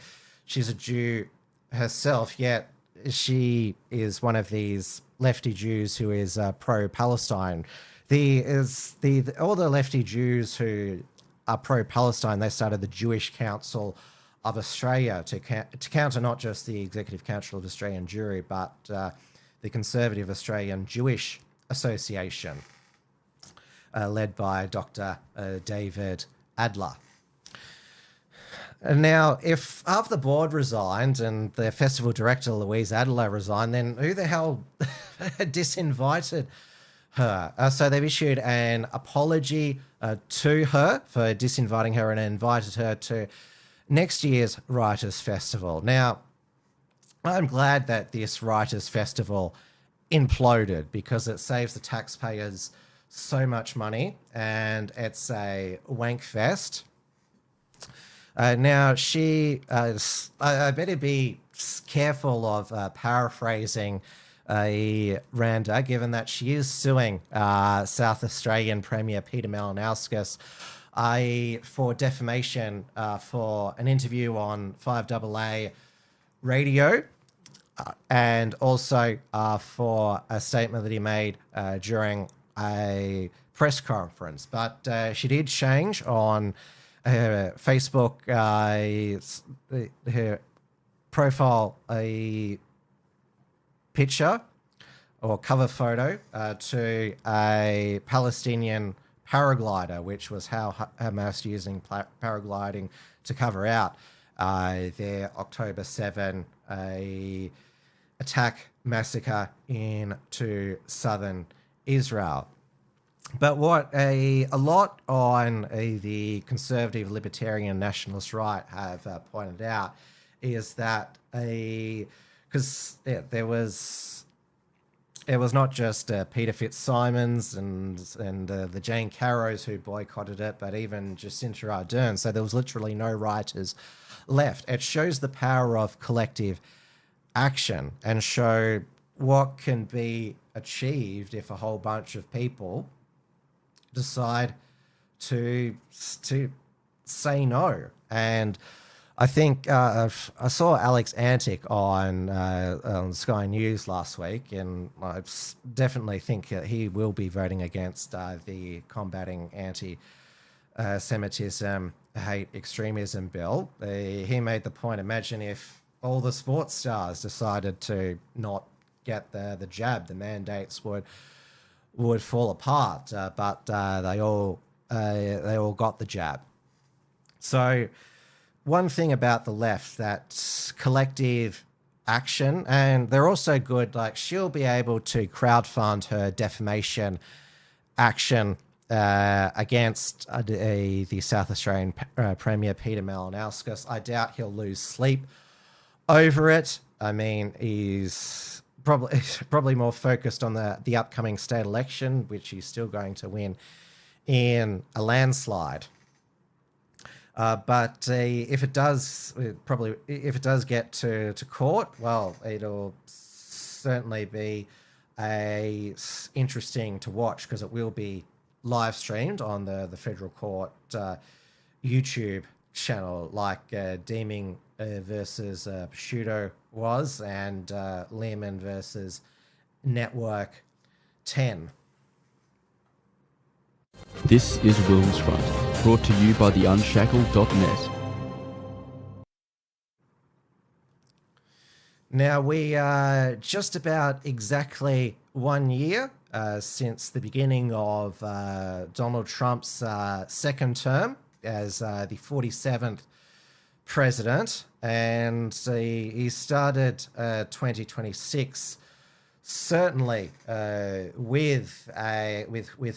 she's a Jew herself. Yet she is one of these lefty Jews who is pro-Palestine. All the lefty Jews who are pro-Palestine, they started the Jewish Council of Australia to counter not just the Executive Council of Australian Jewry, but the Conservative Australian Jewish Association, led by Dr. David Adler. And now, if half the board resigned and the festival director, Louise Adler, resigned, then who the hell disinvited her? So they've issued an apology to her for disinviting her and invited her to next year's Writers' Festival. Now, I'm glad that this Writers' Festival imploded because it saves the taxpayers so much money and it's a wank fest. Now, I better be careful of paraphrasing Randa, given that she is suing South Australian Premier Peter Malinauskas for defamation for an interview on 5AA radio and also for a statement that he made during a press conference. But she did change on her Facebook, her profile, a picture or cover photo to a Palestinian paraglider, which was how Hamas using paragliding to cover out their October 7 attack massacre into southern Israel. But what a lot on the conservative, libertarian, nationalist right have pointed out is that it was not just Peter Fitzsimons and the Jane Carrows who boycotted it, but even Jacinta Ardern. So there was literally no writers left. It shows the power of collective action and show what can be achieved if a whole bunch of people decide to say no. And I think I saw Alex Antic on Sky News last week, and I definitely think he will be voting against the combating Semitism, hate extremism bill. He made the point, imagine if all the sports stars decided to not get the jab, the mandates would fall apart, but they all got the jab. So one thing about the left, that collective action, and they're also good, like she'll be able to crowdfund her defamation action against the South Australian Premier Peter Malinauskas. I doubt he'll lose sleep over it. I mean, he's probably more focused on the upcoming state election, which he's still going to win in a landslide. But if it does get to court, well, it'll certainly be interesting to watch, because it will be live streamed on the federal court YouTube channel, like Deeming versus Prosciutto was, and Lehman versus Network 10. This is WilmsFront, brought to you by the Unshackled.net. Now, we are just about exactly 1 year since the beginning of Donald Trump's second term as the 47th president, and he started 2026 certainly with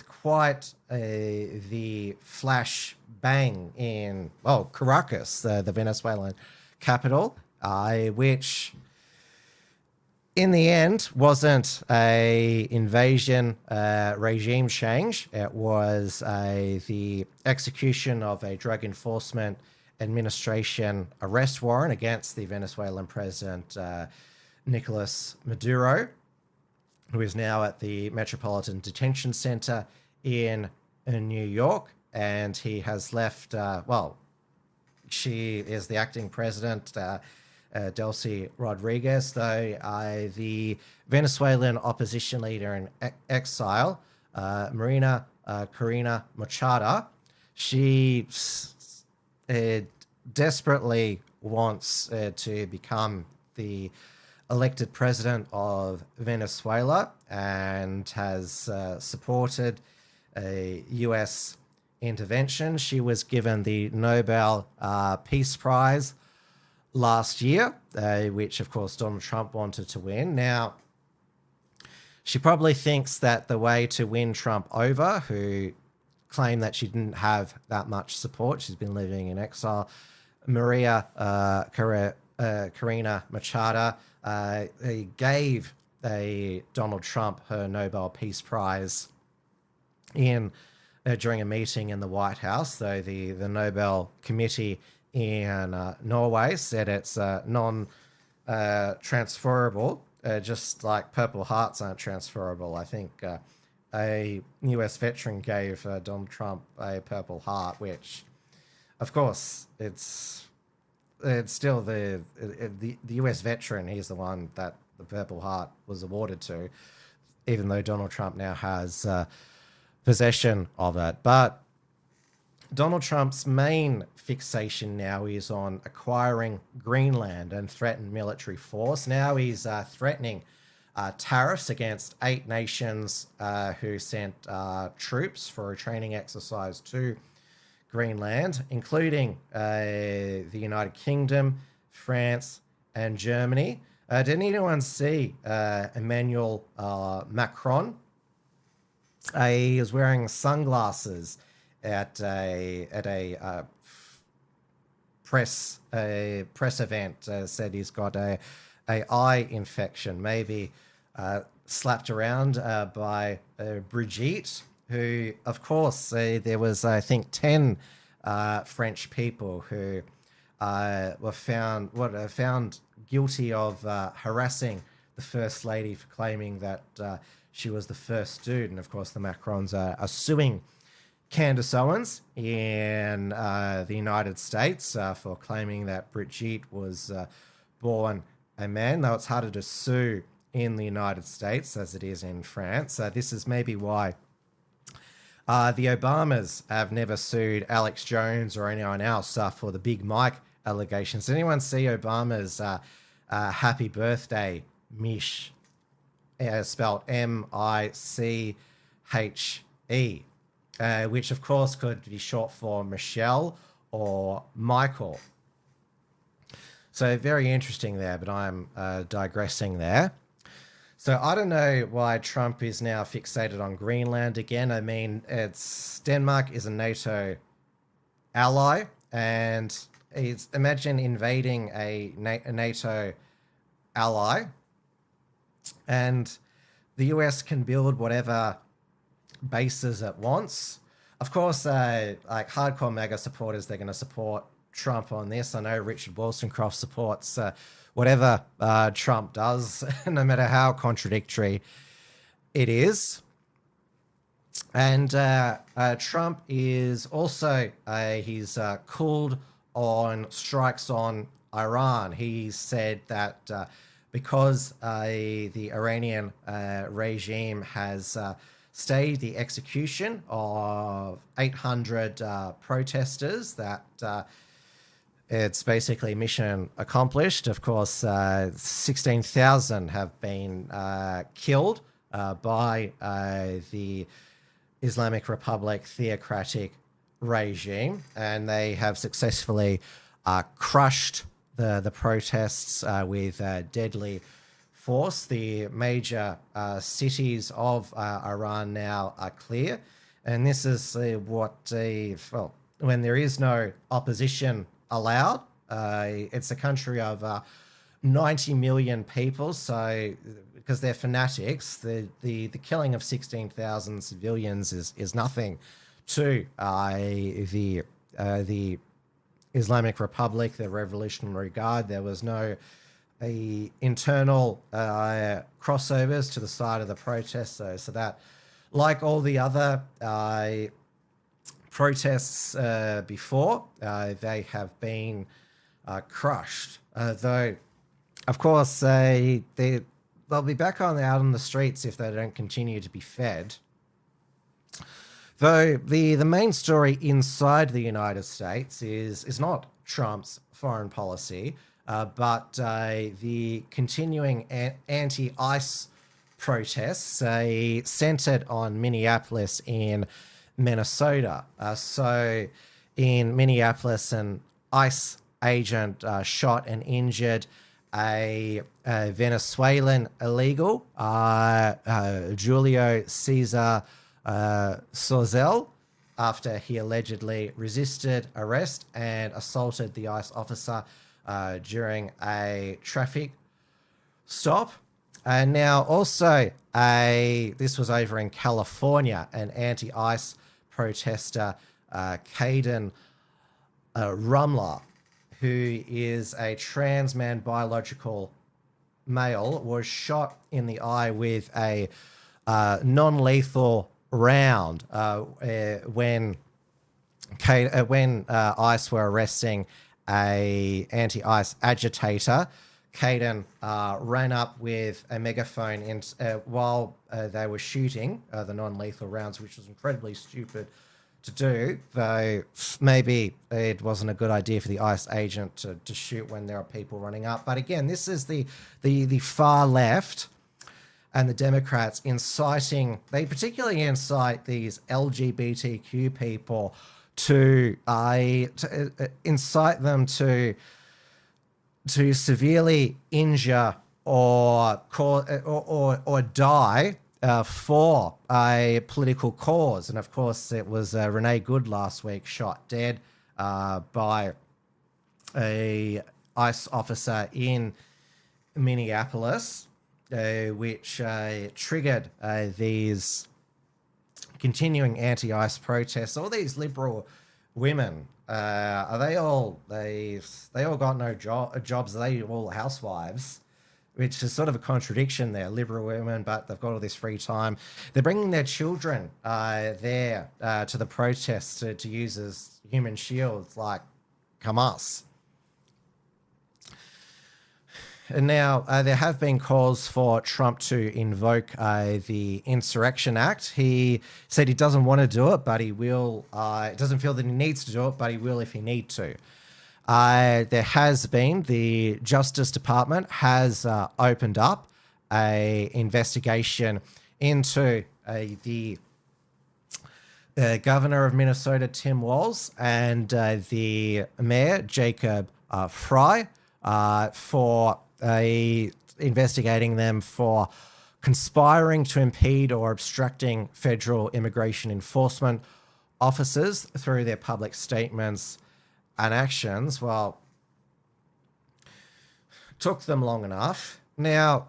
quite the flash bang in Caracas, the Venezuelan capital, which in the end wasn't a invasion regime change. It was the execution of a Drug Enforcement Administration arrest warrant against the Venezuelan president Nicolas Maduro, who is now at the Metropolitan Detention Center in New York, and he has left, she is the acting president, Delcy Rodriguez, though the Venezuelan opposition leader in exile, Marina Corina Machado, she desperately wants to become the elected president of Venezuela, and has supported a US intervention. She was given the Nobel Peace Prize last year, which of course Donald Trump wanted to win. Now, she probably thinks that the way to win Trump over, who claimed that she didn't have that much support, she's been living in exile, Maria Corina Machado gave Donald Trump her Nobel Peace Prize during a meeting in the White House, though the Nobel Committee in Norway said it's non-transferable, just like Purple Hearts aren't transferable. I think a US veteran gave Donald Trump a Purple Heart, which, of course, it's still the US veteran. He's the one that the Purple Heart was awarded to, even though Donald Trump now has possession of it. But Donald Trump's main fixation now is on acquiring Greenland and threatened military force. Now he's threatening tariffs against 8 nations who sent troops for a training exercise to Greenland, including the United Kingdom, France, and Germany. Did anyone see Emmanuel Macron? He was wearing sunglasses at a press event. Said he's got a eye infection, maybe slapped around by Brigitte, who, of course, there was, I think, 10 French people who were found guilty of harassing the First Lady for claiming that she was the first dude. And, of course, the Macrons are suing Candace Owens in the United States for claiming that Brigitte was born a man, though it's harder to sue in the United States as it is in France. This is maybe why The Obamas have never sued Alex Jones or anyone else for the Big Mike allegations. Did anyone see Obama's happy birthday mish, spelled M-I-C-H-E, which of course could be short for Michelle or Michael. So very interesting there, but I'm digressing there. So I don't know why Trump is now fixated on Greenland again. I mean, Denmark is a NATO ally, and imagine invading a NATO ally, and the US can build whatever bases it wants. Of course, like hardcore MAGA supporters, they're going to support Trump on this. I know Richard Wollstonecroft supports whatever Trump does, no matter how contradictory it is. And Trump is also, he's called on strikes on Iran. He said that because the Iranian regime has stayed the execution of 800 protesters, that it's basically mission accomplished. Of course, 16,000 have been killed by the Islamic Republic theocratic regime, and they have successfully crushed the protests with deadly force. The major cities of Iran now are clear, and this is when there is no opposition allowed. It's a country of 90 million people, so because they're fanatics, the killing of 16,000 civilians is nothing to the Islamic Republic, the Revolutionary Guard. There was no internal crossovers to the side of the protests, so that, like all the other protests before, they have been crushed. Though, of course, they'll be back out on the streets if they don't continue to be fed. Though the main story inside the United States is not Trump's foreign policy, but the continuing anti-ICE protests centered on Minneapolis in Minnesota. So in Minneapolis, an ICE agent shot and injured a Venezuelan illegal, Julio Cesar Sorzel, after he allegedly resisted arrest and assaulted the ICE officer during a traffic stop. And now also, this was over in California, an anti-ICE protester, Caden Rumler, who is a trans man biological male, was shot in the eye with a non-lethal round when ICE were arresting a anti-ICE agitator. Caden ran up with a megaphone while they were shooting the non-lethal rounds, which was incredibly stupid to do, though maybe it wasn't a good idea for the ICE agent to shoot when there are people running up. But again, this is the far left and the Democrats they particularly incite these LGBTQ people to incite them to severely injure or die for a political cause. And of course, it was Renee Good last week shot dead by a ICE officer in Minneapolis, which triggered these continuing anti-ICE protests. All these liberal women, they all got no jobs? Are they all housewives? Which is sort of a contradiction there. Liberal women, but they've got all this free time. They're bringing their children there to the protests to use as human shields, like, come us. Now, there have been calls for Trump to invoke the Insurrection Act. He said he doesn't want to do it, but he will. Doesn't feel that he needs to do it, but he will if he need to. There has been, the Justice Department has opened up a investigation into the governor of Minnesota, Tim Walz, and the mayor, Jacob Fry, for investigating them for conspiring to impede or obstructing federal immigration enforcement officers through their public statements and actions. Well, took them long enough. Now,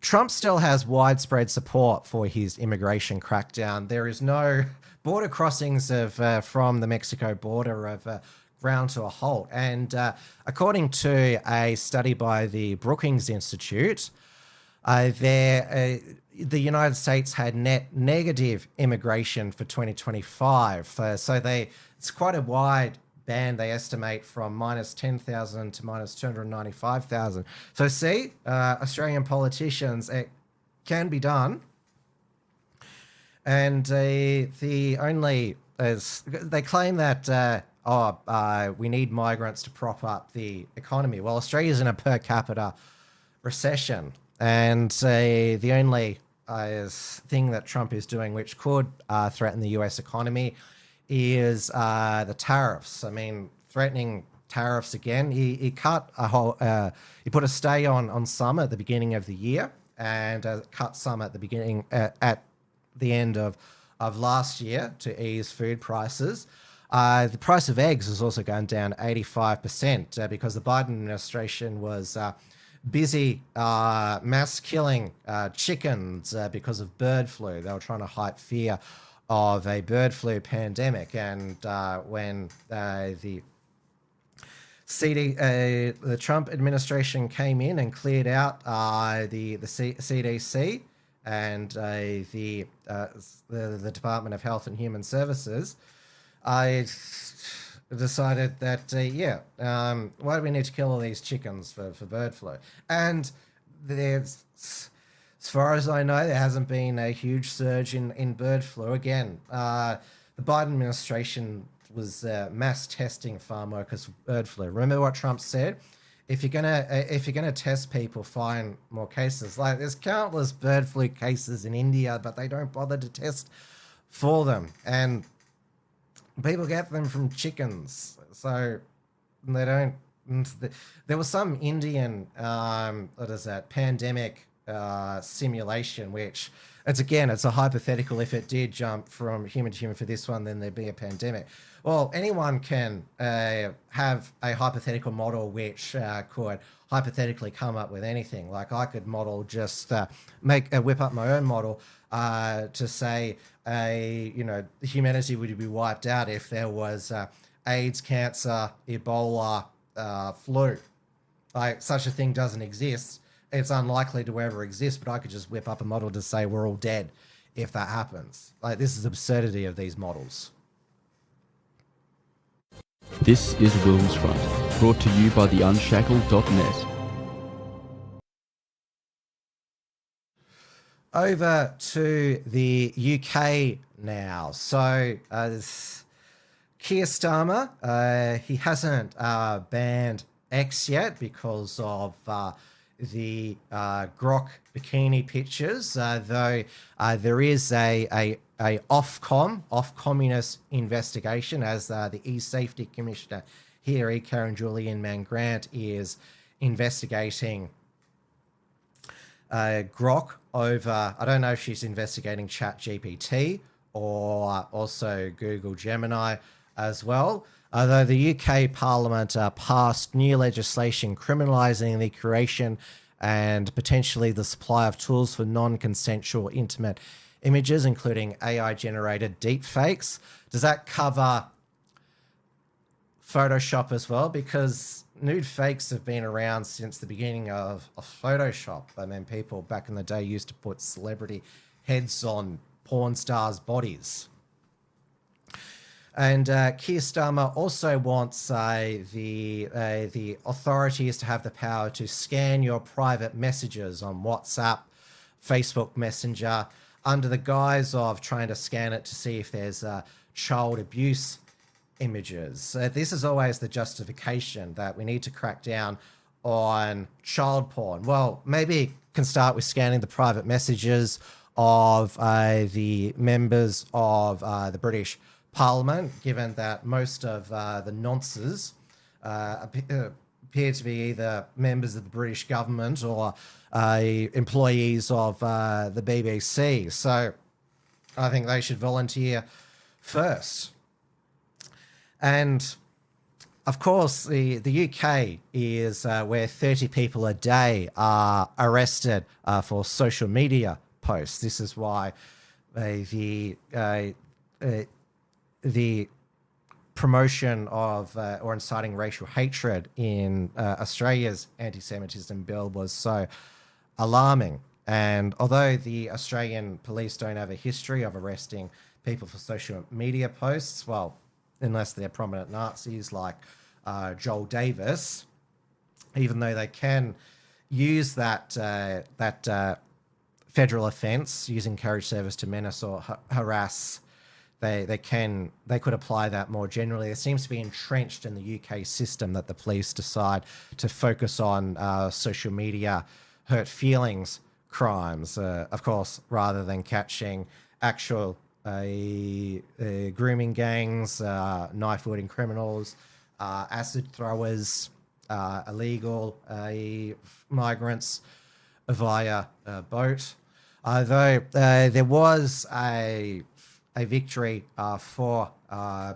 Trump still has widespread support for his immigration crackdown. There is no border crossings from the Mexico border of ground to a halt. And according to a study by the Brookings Institute, the United States had net negative immigration for 2025. So it's quite a wide band, they estimate, from minus 10,000 to minus 295,000. So see, Australian politicians, it can be done. And the only, they claim that, we need migrants to prop up the economy. Well, Australia's in a per capita recession. And the only thing that Trump is doing which could threaten the US economy is the tariffs. I mean, threatening tariffs again. He cut a whole, he put a stay on some at the beginning of the year, and cut some at the beginning, at the end of last year to ease food prices. The price of eggs has also gone down 85% because the Biden administration was busy mass killing chickens because of bird flu. They were trying to hype fear of a bird flu pandemic, and when the Trump administration came in and cleared out the CDC and the Department of Health and Human Services, I decided that why do we need to kill all these chickens for bird flu? And there's, as far as I know, there hasn't been a huge surge in bird flu. Again, the Biden administration was mass testing farm workers for bird flu. Remember what Trump said? If you're gonna test people, find more cases. Like, there's countless bird flu cases in India, but they don't bother to test for them, and people get them from chickens. So they don't. There was some Indian pandemic simulation, which it's a hypothetical. If it did jump from human to human for this one, then there'd be a pandemic. Well, anyone can have a hypothetical model which could hypothetically come up with anything. Like, I could model whip up my own model to say humanity would be wiped out if there was AIDS, cancer, Ebola, flu. Like, such a thing doesn't exist. It's unlikely to ever exist, but I could just whip up a model to say we're all dead if that happens. Like, this is the absurdity of these models. This is WilmsFront, brought to you by the Unshackled.net. Over to the UK now. So, Keir Starmer, he hasn't banned X yet because of the grok bikini pictures, though there is a off-communist investigation, as the E-Safety Commissioner here, E. Karen Julian Mangrant, is investigating grok over, I don't know if she's investigating ChatGPT or also Google Gemini as well. Although the UK Parliament passed new legislation criminalising the creation and potentially the supply of tools for non-consensual intimate images, including AI-generated deepfakes. Does that cover Photoshop as well? Because nude fakes have been around since the beginning of Photoshop. I mean, people back in the day used to put celebrity heads on porn stars' bodies. And Keir Starmer also wants the authorities to have the power to scan your private messages on WhatsApp, Facebook Messenger, under the guise of trying to scan it to see if there's child abuse images. This is always the justification that we need to crack down on child porn. Well, maybe it can start with scanning the private messages of the members of the British Parliament, given that most of the nonces appear to be either members of the British government or employees of the BBC. So I think they should volunteer first. And of course, the UK is where 30 people a day are arrested for social media posts. This is why the promotion of or inciting racial hatred in Australia's anti-Semitism bill was so alarming. And although the Australian police don't have a history of arresting people for social media posts, well, unless they're prominent Nazis like Joel Davis, even though they can use that federal offence, using carriage service to menace or harass, they could apply that more generally. It seems to be entrenched in the UK system that the police decide to focus on social media hurt feelings crimes, of course, rather than catching actual grooming gangs, knife-wielding criminals, acid throwers, illegal migrants via boat. Although there was a victory for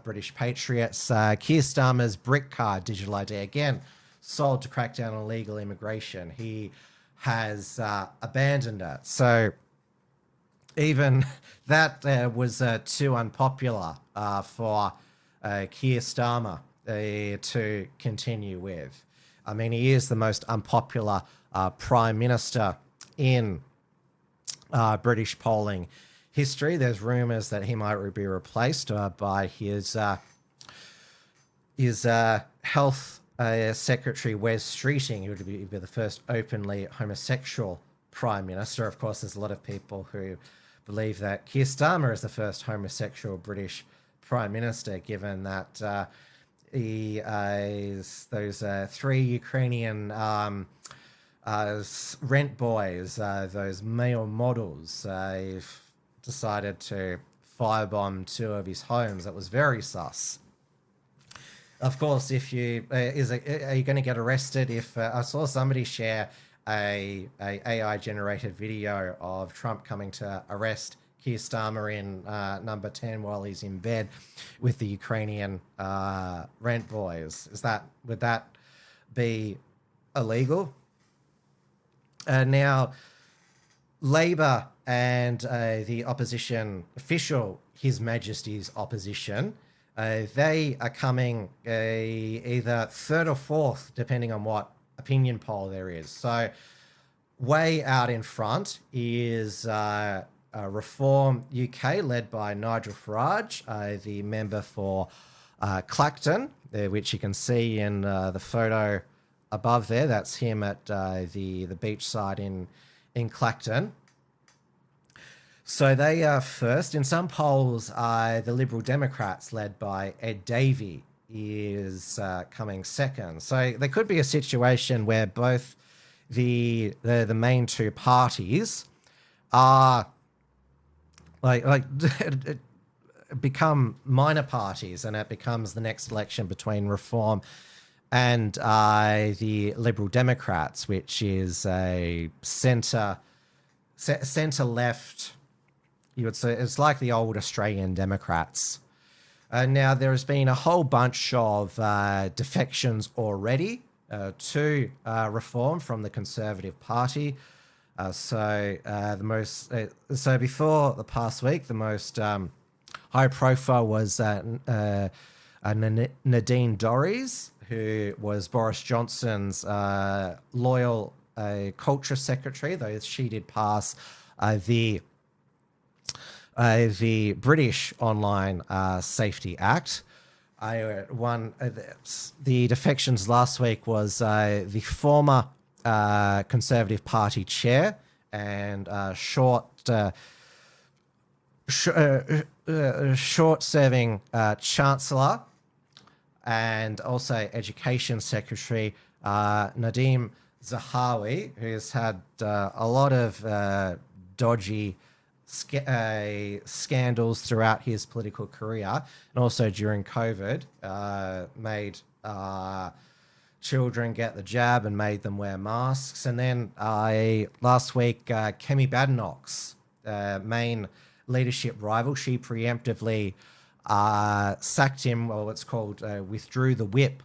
British patriots, Keir Starmer's brick card digital ID, again, sold to crack down on illegal immigration. He has abandoned it. So even that was too unpopular for Keir Starmer to continue with. I mean, he is the most unpopular Prime Minister in British polling history. There's rumours that he might be replaced by his health secretary, Wes Streeting, who would be the first openly homosexual Prime Minister. Of course, there's a lot of people who believe that Keir Starmer is the first homosexual British Prime Minister, given that he is those 3 Ukrainian rent boys, those male models, decided to firebomb 2 of his homes. That was very sus. Of course, if you are you going to get arrested if I saw somebody share a AI generated video of Trump coming to arrest Keir Starmer in number 10 while he's in bed with the Ukrainian rent boys. Would that be illegal? Now, Labor and the opposition official, His Majesty's opposition, they are coming either third or fourth, depending on what opinion poll there is. So way out in front is Reform UK, led by Nigel Farage, the member for Clacton, which you can see in the photo above there. That's him at the beachside in Clacton. So they are first. In some polls, the Liberal Democrats, led by Ed Davey, is coming second. So there could be a situation where both the main 2 parties are like become minor parties, and it becomes the next election between Reform and the Liberal Democrats, which is a centre left. You would say it's like the old Australian Democrats. Now, there has been a whole bunch of defections already to Reform from the Conservative Party. So before the past week, the most high profile was Nadine Dorries, who was Boris Johnson's loyal culture secretary, though she did pass the the British Online Safety Act. The defections last week was the former Conservative Party chair and short-serving Chancellor and also Education Secretary Nadim Zahawi, who's had a lot of dodgy scandals throughout his political career, and also during COVID, made children get the jab and made them wear masks. And then last week, Kemi Badenoch's main leadership rival, she preemptively sacked him, well, what's called withdrew the whip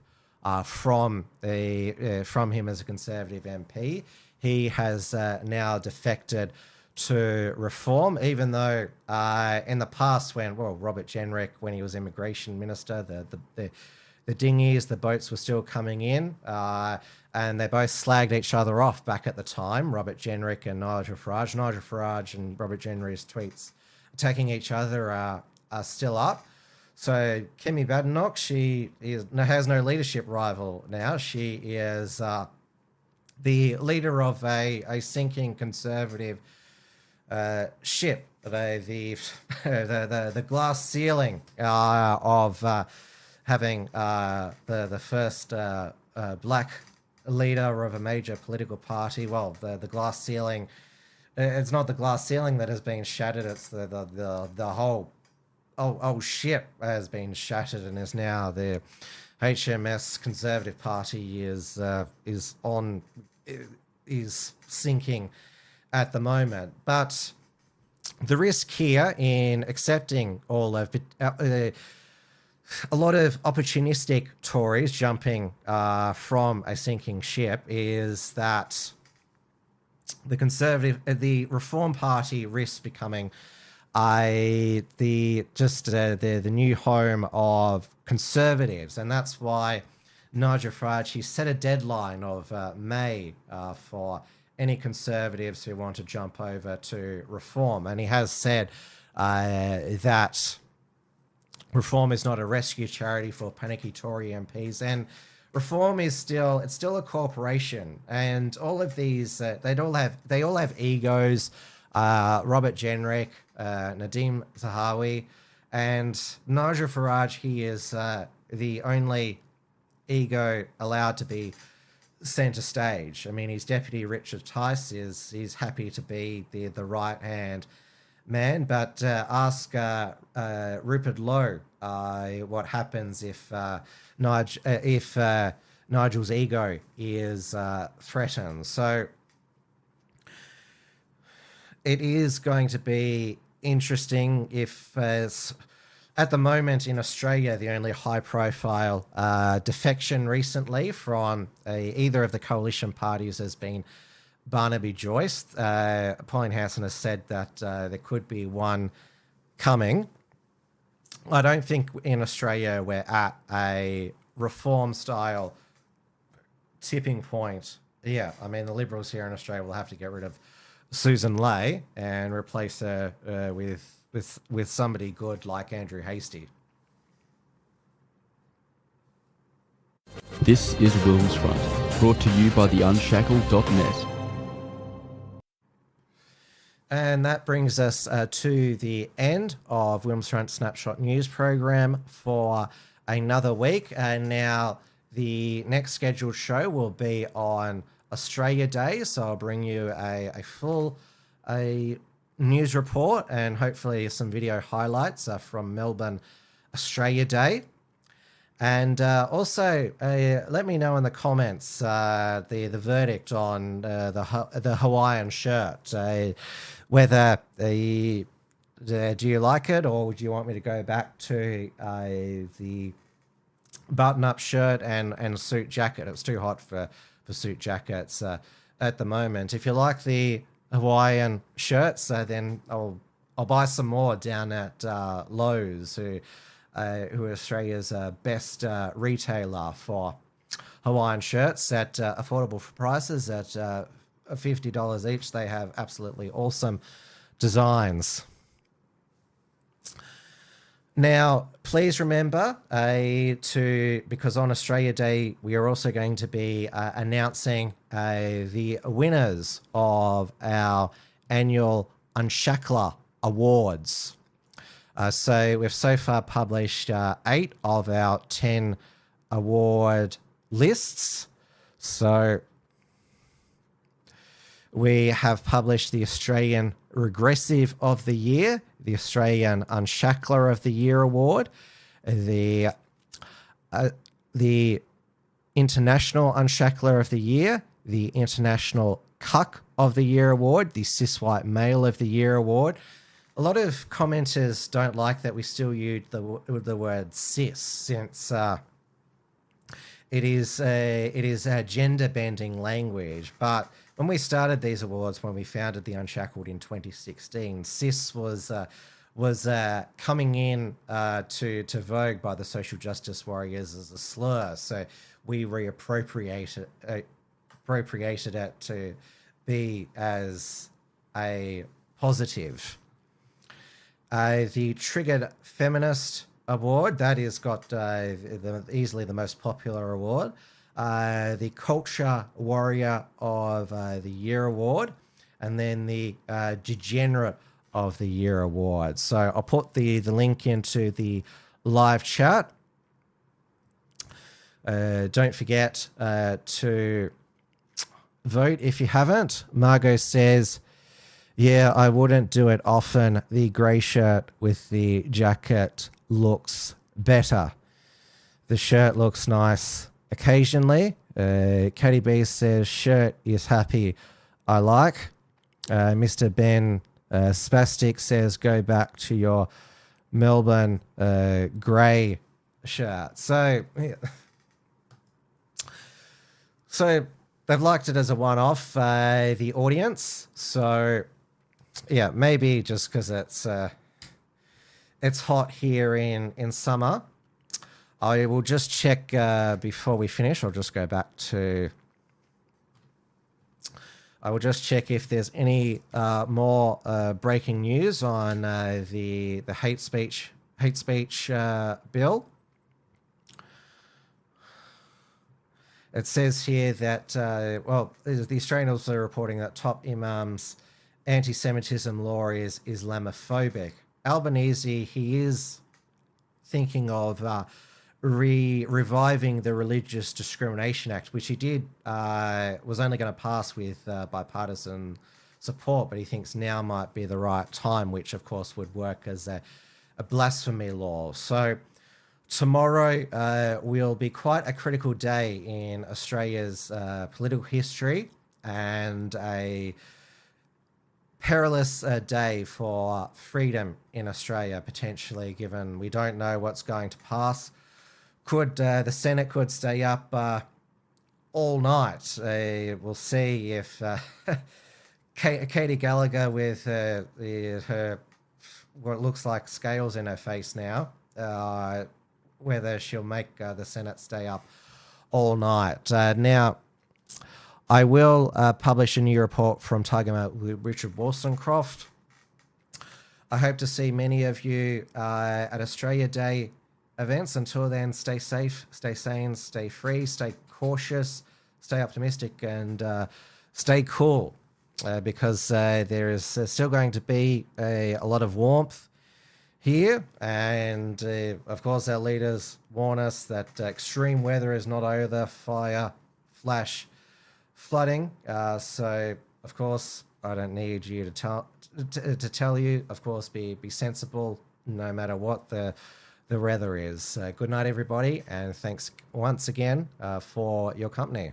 from him as a Conservative MP. He has now defected to Reform, even though in the past when, well, Robert Jenrick, when he was Immigration Minister, the dinghies, the boats were still coming in, and they both slagged each other off back at the time, Robert Jenrick and Nigel Farage. Nigel Farage and Robert Jenrick's tweets attacking each other are still up. So Kemi Badenoch, she has no leadership rival now. She is the leader of a sinking Conservative ship, the glass ceiling of having the first black leader of a major political party. Well, the glass ceiling, it's not the glass ceiling that has been shattered, it's the whole ship has been shattered, and is now the HMS Conservative Party is sinking at the moment. But the risk here in accepting all of a lot of opportunistic Tories jumping from a sinking ship is that the Reform Party risks becoming the new home of Conservatives, and that's why Nigel Farage, he set a deadline of May for any Conservatives who want to jump over to Reform, and he has said that Reform is not a rescue charity for panicky Tory MPs, and Reform is still a corporation, and all of these they all have egos. Robert Jenrick, Nadim Zahawi, and Nigel Farage, he is the only ego allowed to be centre stage. I mean, his deputy Richard Tice is happy to be the right hand man, but ask Rupert Lowe what happens if Nigel's ego is threatened. So it is going to be interesting if, at the moment in Australia, the only high-profile defection recently from either of the coalition parties has been Barnaby Joyce. Pauline Hanson has said that there could be one coming. I don't think in Australia we're at a Reform-style tipping point. Yeah, I mean, the Liberals here in Australia will have to get rid of Susan Ley and replace her with somebody good like Andrew Hastie. This is WilmsFront, brought to you by the Unshackled.net. And that brings us to the end of WilmsFront Snapshot news program for another week. And now the next scheduled show will be on Australia Day, so I'll bring you a full news report and hopefully some video highlights from Melbourne Australia Day. And also let me know in the comments the verdict on the Hawaiian shirt, whether do you like it, or do you want me to go back to the button-up shirt and suit jacket? It was too hot for suit jackets at the moment. If you like the Hawaiian shirts, then I'll buy some more down at Lowe's, who are Australia's best retailer for Hawaiian shirts at affordable prices at $50 each. They have absolutely awesome designs. Now, please remember because on Australia Day, we are also going to be announcing the winners of our annual Unshackler Awards. So we've so far published 8 of our 10 award lists. So we have published the Australian Regressive of the Year, the Australian Unshackler of the Year Award, the International Unshackler of the Year, the International Cuck of the Year Award, the Cis White Male of the Year Award. A lot of commenters don't like that we still use the word cis, since it is a gender-bending language. But when we started these awards, when we founded the Unshackled in 2016, cis was coming in to vogue by the social justice warriors as a slur. So we reappropriated it to be as a positive. The Triggered Feminist Award, that has got easily the most popular award. The Culture Warrior of the Year Award, and then the Degenerate of the Year Award. So I'll put the link into the live chat. Don't forget to vote if you haven't. Margot says, yeah, I wouldn't do it often. The grey shirt with the jacket looks better. The shirt looks nice occasionally. Katie B says, shirt is happy. I like. Mr. Ben Spastic says, go back to your Melbourne grey shirt. So, yeah. So they've liked it as a one-off, the audience. So, yeah, maybe just because it's hot here in summer. I will just check before we finish. I'll just go back to... I will just check if there's any more breaking news on the hate speech bill. It says here that, the Australians are reporting that top imam's anti-Semitism law is Islamophobic. Albanese, he is thinking of reviving the Religious Discrimination Act, which he did, was only going to pass with bipartisan support, but he thinks now might be the right time, which of course would work as a blasphemy law. So tomorrow will be quite a critical day in Australia's political history, and a perilous day for freedom in Australia, potentially, given we don't know what's going to pass. The Senate could stay up all night. We'll see if Katie Gallagher, with her what looks like scales in her face now, whether she'll make the Senate stay up all night. Now, I will publish a new report from Tiger Richard Wollstonecroft. I hope to see many of you at Australia Day events. Until then, stay safe, stay sane, stay free, stay cautious, stay optimistic, and stay cool, because there is still going to be a lot of warmth here, and of course our leaders warn us that extreme weather is not over: fire, flash, flooding. So of course I don't need you to tell you. Of course, be sensible no matter what the weather is. Good night, everybody, and thanks once again for your company.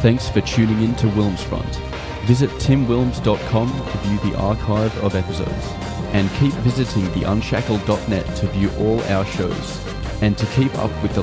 Thanks for tuning in to WilmsFront. Visit timwilms.com to view the archive of episodes, and keep visiting the unshackled.net to view all our shows, and to keep up with the